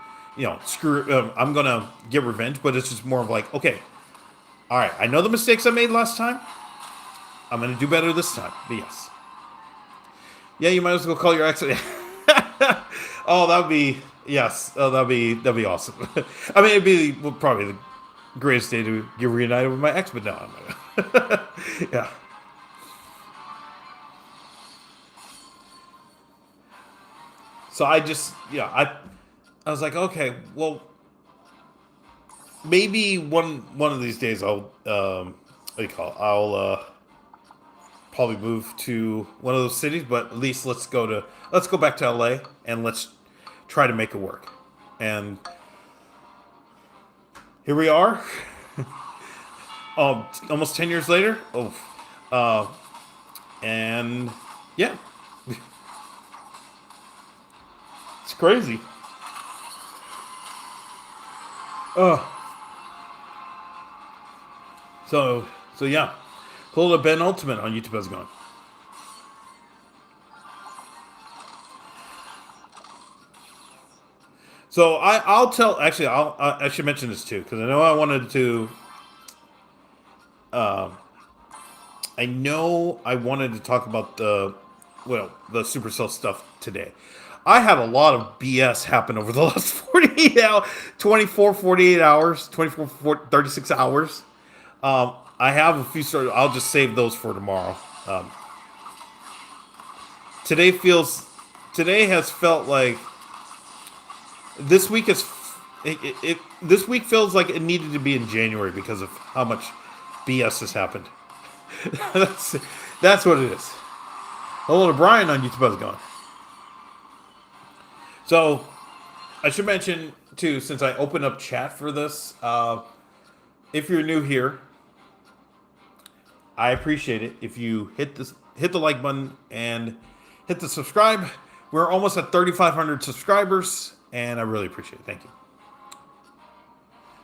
screw. I'm gonna get revenge, but it's just more of like, okay, all right. I know the mistakes I made last time. I'm gonna do better this time. But yes. Yeah, you might as well call your ex. Oh, that would be yes. Oh, that'd be awesome. I mean, it'd be probably the greatest day to get reunited with my ex, but no, yeah. So I just yeah I was like, okay, well, maybe one of these days what do you call it? I'll probably move to one of those cities, but at least let's go back to LA and let's try to make it work. And here we are, almost 10 years later. Oh, uh, and yeah, it's crazy. Uh, so yeah, pull the Ben Ultimate on YouTube has gone. So I'll tell. Actually, I should mention this too because I know I wanted to. I know I wanted to talk about the Supercell stuff today. I had a lot of BS happen over the last 48 hours, 24, 48 hours, 36 hours. I have a few stories. I'll just save those for tomorrow. Um, today feels, today has felt like this week is, this week feels like it needed to be in January because of how much BS has happened. that's, that's what it is. Hello to Brian on YouTube. How's it going? So, I should mention too, since I opened up chat for this, if you're new here, I appreciate it if you hit the like button and hit the subscribe. We're almost at 3,500 subscribers, and I really appreciate it. Thank you.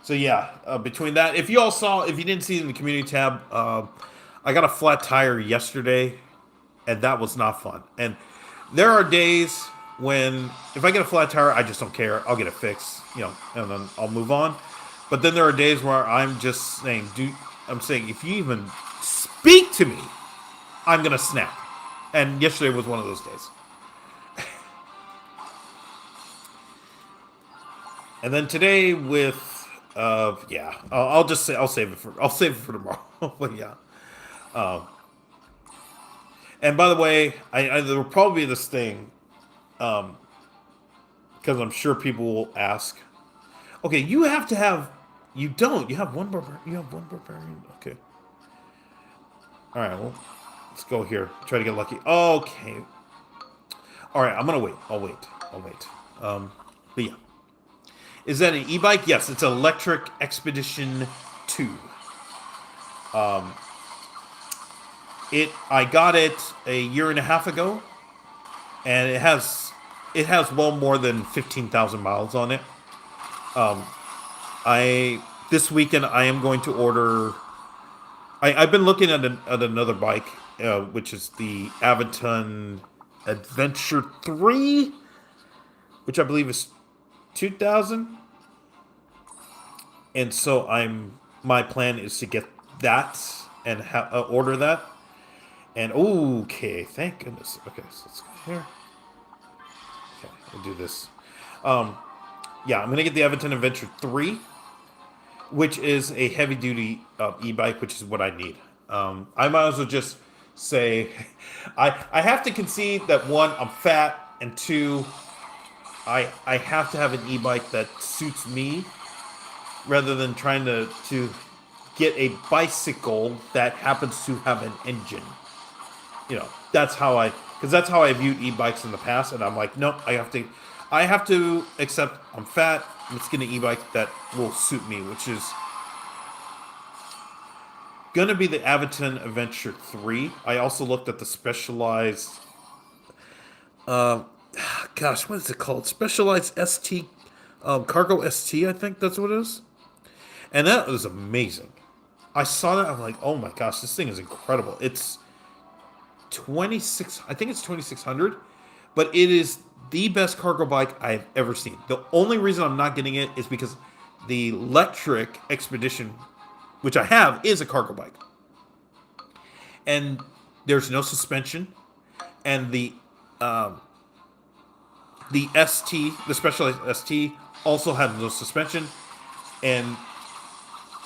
So yeah, between that, if you didn't see it in the community tab, I got a flat tire yesterday, and that was not fun. And there are days when if I get a flat tire, I just don't care. I'll get it fixed, and then I'll move on. But then there are days where I'm just saying, dude, I'm saying if you even speak to me, I'm gonna snap. And yesterday was one of those days. And then today with yeah, I'll just say I'll save it for tomorrow. But yeah. And by the way, there will probably be this thing, because I'm sure people will ask. Okay, you have to have. You don't. You have one barbarian. You have one barbarian. Okay. All right. Well, let's go here. Try to get lucky. Okay. All right. I'm gonna wait. I'll wait. I'll wait. But yeah. Is that an e-bike? Yes, it's an electric Expedition 2. I got it a year and a half ago, and it has well more than 15,000 miles on it. I this weekend I am going to order. I've been looking at another bike, which is the Aventon Adventure 3, which I believe is 2,000. And so my plan is to get that and order that. And okay, thank goodness. Okay, so let's go here. Okay, we'll do this. Yeah, I'm gonna get the Aventon Adventure 3, which is a heavy duty e-bike, which is what I need. I might as well just say, I have to concede that one, I'm fat, and two, I have to have an e-bike that suits me rather than trying to get a bicycle that happens to have an engine. That's how I viewed e-bikes in the past, and I'm like, nope, I have to accept I'm fat. Let's get an e-bike that will suit me, which is gonna be the Aventon Adventure 3. I also looked at the Specialized, uh, gosh, what is it called? Specialized ST, Cargo ST, I think that's what it is. And that was amazing. I saw that, I'm like, oh my gosh, this thing is incredible. It's 26, I think it's 2,600, but it is the best cargo bike I've ever seen. The only reason I'm not getting it is because the electric Expedition, which I have, is a cargo bike. And there's no suspension. And the The ST, the Specialized ST, also has no suspension. And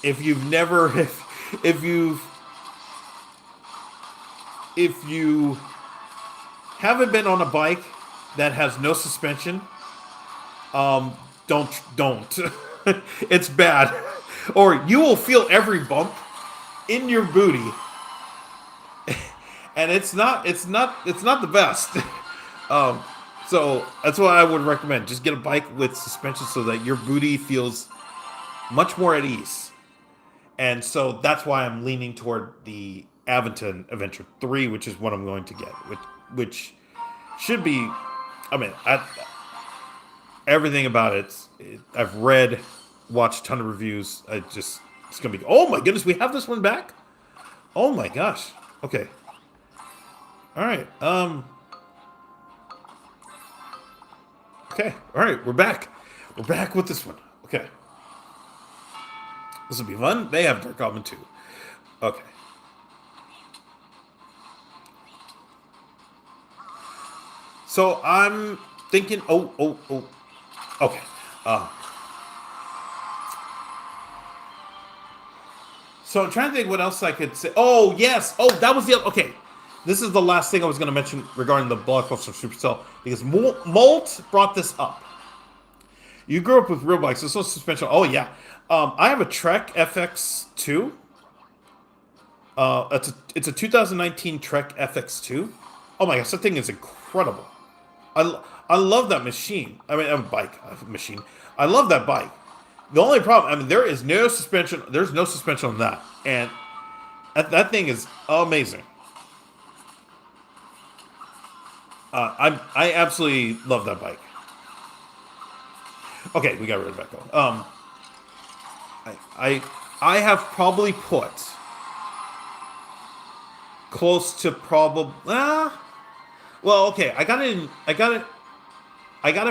if you've never, if you've if you haven't been on a bike that has no suspension, don't. It's bad, or you will feel every bump in your booty, and it's not the best. So that's what I would recommend. Just get a bike with suspension so that your booty feels much more at ease. And so that's why I'm leaning toward the Aventon Adventure 3, which is what I'm going to get, which should be, I mean, everything about I've read, watched a ton of reviews. It's going to be, oh my goodness, we have this one back? Oh my gosh. Okay. All right. Okay. All right. We're back. We're back with this one. Okay. This will be fun. They have Dark Goblin 2. Okay. So I'm thinking. Oh. Okay. So I'm trying to think what else I could say. Oh yes. Oh, that was the okay. This is the last thing I was going to mention regarding the blog post from Supercell because Molt brought this up. You grew up with real bikes. There's no suspension. Oh yeah. I have a Trek FX2. It's a 2019 Trek FX2. Oh my gosh, that thing is incredible. I love that machine. I mean, machine. I love that bike. The only problem, I mean, there is no suspension. There's no suspension on that, and that thing is amazing. I absolutely love that bike. Okay, we got rid of Echo. I have probably put close to probably. Well, okay. I got it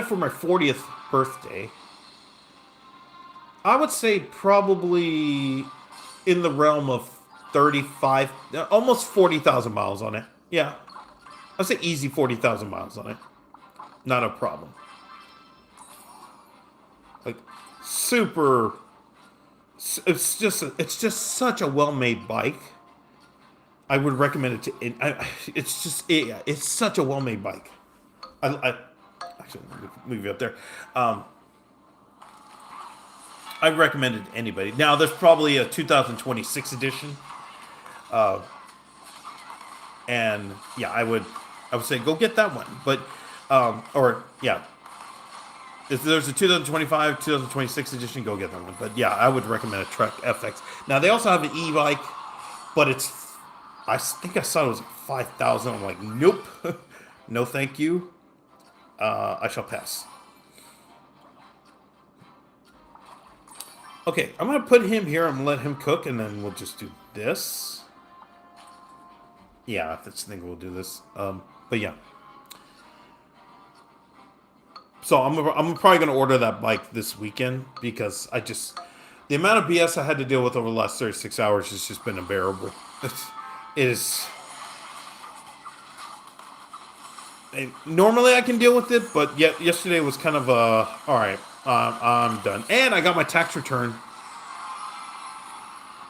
for my 40th birthday. I would say probably in the realm of 35, almost 40,000 miles on it. Yeah, I'd say easy 40,000 miles on it. Not a problem. Like super. It's just such a well-made bike. I would recommend it to. It's such a well-made bike. Actually move you up there. I recommend it to anybody. Now there's probably a 2026 edition, and yeah, I would say go get that one. But or yeah, if there's a 2025, 2026 edition, go get that one. But yeah, I would recommend a Trek FX. Now they also have an e-bike, but I think I saw it was like 5,000. I'm like, nope, no, thank you. I shall pass. Okay, I'm gonna put him here. I'm gonna let him cook, and then we'll just do this. Yeah, I think we'll do this. But yeah. So I'm probably gonna order that bike this weekend because the amount of BS I had to deal with over the last 36 hours has just been unbearable. It is. Normally I can deal with it, but yet yesterday was kind of all right. I'm done, and I got my tax return,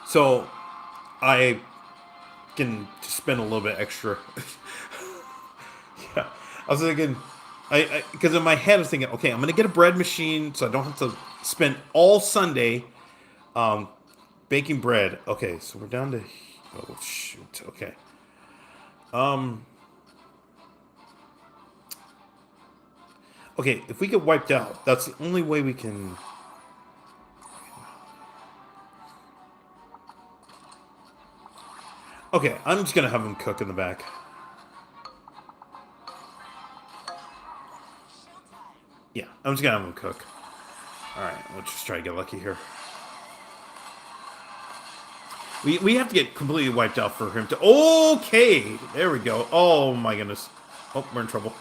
so I can spend a little bit extra. Yeah, I was thinking, because in my head I was thinking, okay, I'm gonna get a bread machine so I don't have to spend all Sunday baking bread. Okay, so we're down to, oh shoot, okay. Okay, if we get wiped out, that's the only way we can. Okay, I'm just gonna have him cook in the back. Yeah, I'm just gonna have him cook. Alright, we'll just try to get lucky here. We have to get completely wiped out for him to. Okay, there we go. Oh my goodness. Oh, we're in trouble.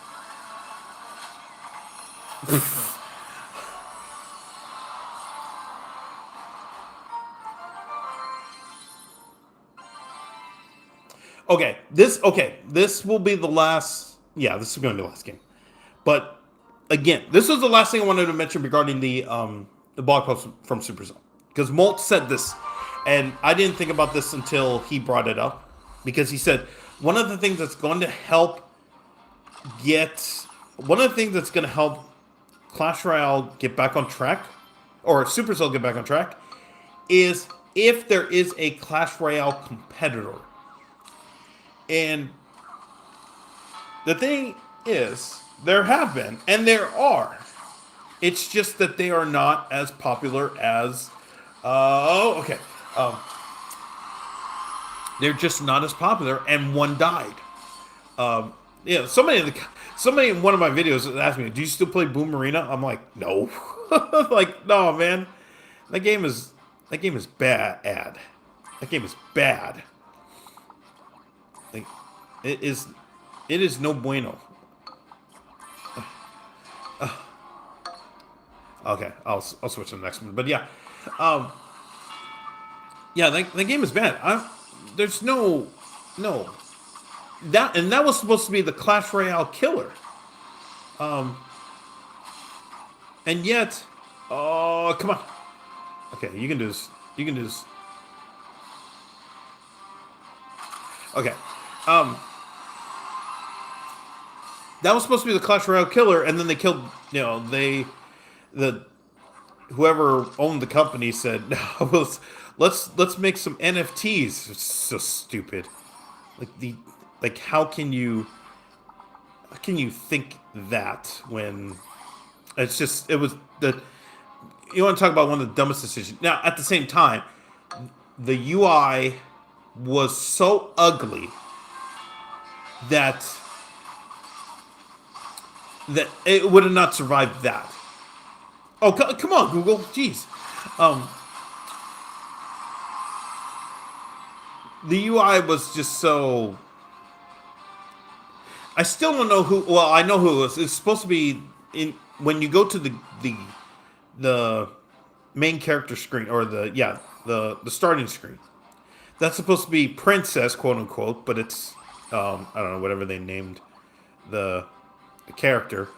Okay, this will be the last Yeah, this is going to be the last game. But again, this was the last thing I wanted to mention regarding the blog post from Supercell, because Molt said this, and I didn't think about this until he brought it up, because he said one of the things that's going to help get one of the things that's going to help Clash Royale get back on track, or Supercell get back on track, is if there is a Clash Royale competitor. And the thing is, there have been, and there are. It's just that they are not as popular as. Oh, okay. They're just not as popular, and one died. Yeah, somebody in one of my videos asked me, "Do you still play Boom Arena?" I'm like, "No." Like, no, man. That game is bad. That game is bad. Like, it is no bueno. Okay, I'll switch to the next one. But yeah, yeah, that game is bad. There's no that was supposed to be the Clash Royale killer, and yet, oh, come on. Okay, you can do this. You can do this. Okay, that was supposed to be the Clash Royale killer, and then they killed. The whoever owned the company said, "No, let's make some NFTs." It's so stupid. Like how can you think that when it was the you want to talk about one of the dumbest decisions. Now at the same time, the UI was so ugly that it would have not survived that. Oh, come on, Google. Jeez. The UI was just so. I still don't know who. Well, I know who it was. It's supposed to be when you go to the main character screen, or the starting screen. That's supposed to be Princess, quote unquote, but it's I don't know, whatever they named the character,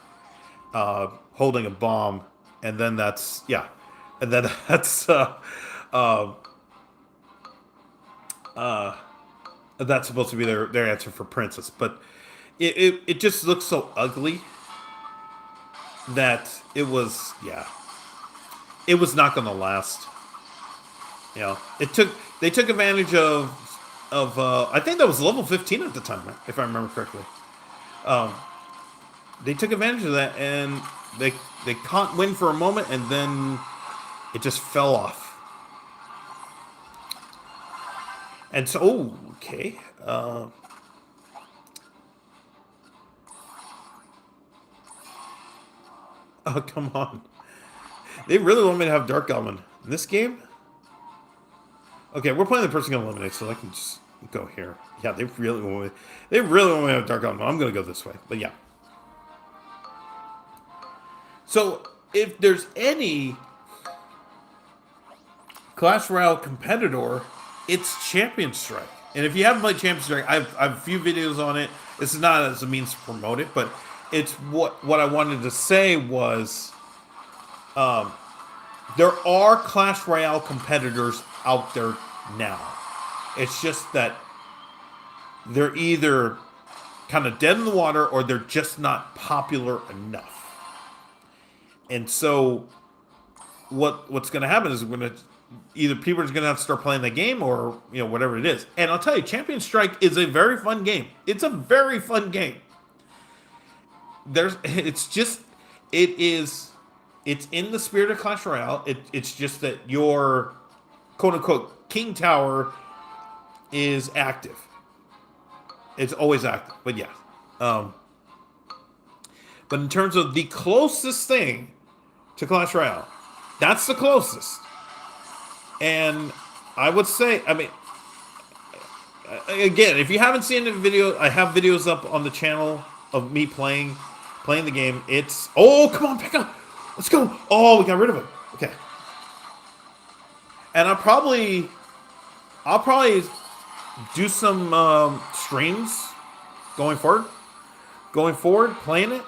holding a bomb. And then that's and then that's supposed to be their answer for Princess, but it just looks so ugly that it was not going to last. They took advantage of I think that was level 15 at the time, if I remember correctly. They took advantage of that, and they can't win for a moment, and then it just fell off. And so, okay. Oh, come on. They really want me to have Dark Goblin in this game? Okay, we're playing the person going to eliminate, so I can just go here. Yeah, they really want me to have Dark Goblin. I'm going to go this way, but yeah. So, if there's any Clash Royale competitor, it's Champion Strike. And if you haven't played Champion Strike, I have a few videos on it. This is not as a means to promote it, but it's what I wanted to say was there are Clash Royale competitors out there now. It's just that they're either kind of dead in the water, or they're just not popular enough. And so, what's going to happen is either people are going to have to start playing the game, or whatever it is. And I'll tell you, Champion Strike is a very fun game. It's a very fun game. It's in the spirit of Clash Royale. It's just that your quote unquote King Tower is active. It's always active, but yeah. But in terms of the closest thing to Clash Royale, that's the closest. And I would say, again, if you haven't seen the video, I have videos up on the channel of me playing the game. It's come on, pick up, let's go. Oh, we got rid of it. Okay. And I'll probably do some streams going forward going forward, playing it,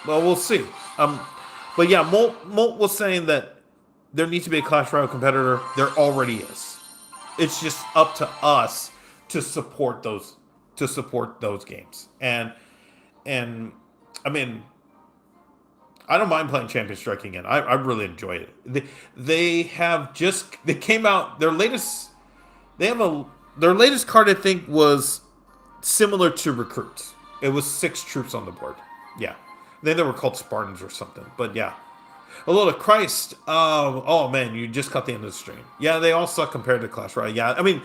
well, we'll see. But yeah, Molt was saying that there needs to be a Clash Royale competitor. There already is. It's just up to us to support those games. And I mean, I don't mind playing Champion Strike again. I really enjoy it. They came out their latest card, I think, was similar to Recruits. It was 6 troops on the board. Yeah. Then they were called Spartans or something. But yeah. Hello to Christ. Oh man, you just caught the end of the stream. Yeah, they all suck compared to Clash Royale. Yeah, I mean,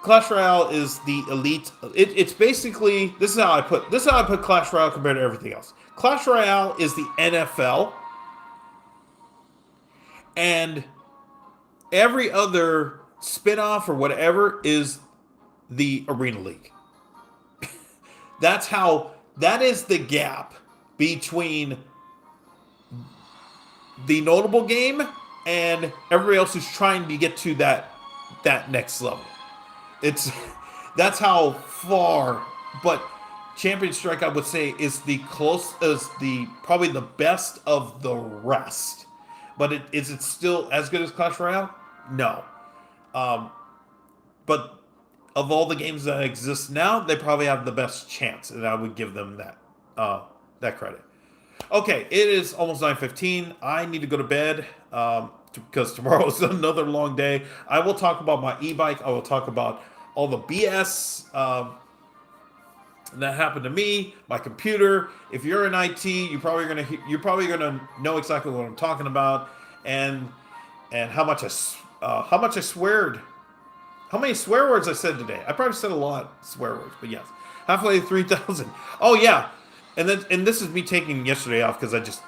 Clash Royale is the elite. It's basically this is how I put Clash Royale compared to everything else. Clash Royale is the NFL, and every other spin-off or whatever is the Arena League. That is the gap between the notable game and everybody else who's trying to get to that next level. That's how far. But Champion Strike, I would say, is probably the best of the rest. But is it still as good as Clash Royale? No. But of all the games that exist now, they probably have the best chance, and I would give them that credit. Okay, it is almost 9:15. I need to go to bed because tomorrow is another long day. I will talk about my e-bike. I will talk about all the BS that happened to me, my computer. If you're in IT, you're probably gonna know exactly what I'm talking about, and how much I sweared. How many swear words I said today? I probably said a lot of swear words, but yes, halfway to 3,000. Oh yeah. And this is me taking yesterday off because I just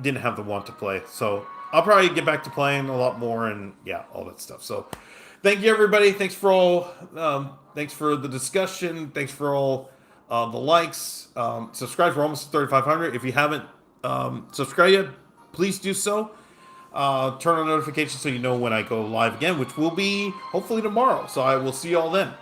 didn't have the want to play. So I'll probably get back to playing a lot more and yeah, all that stuff. So thank you everybody. Thanks for the discussion. Thanks for all the likes. Subscribe. We're almost 3,500. If you haven't subscribed yet, please do so. Turn on notifications so you know when I go live again, which will be hopefully tomorrow. So I will see you all then.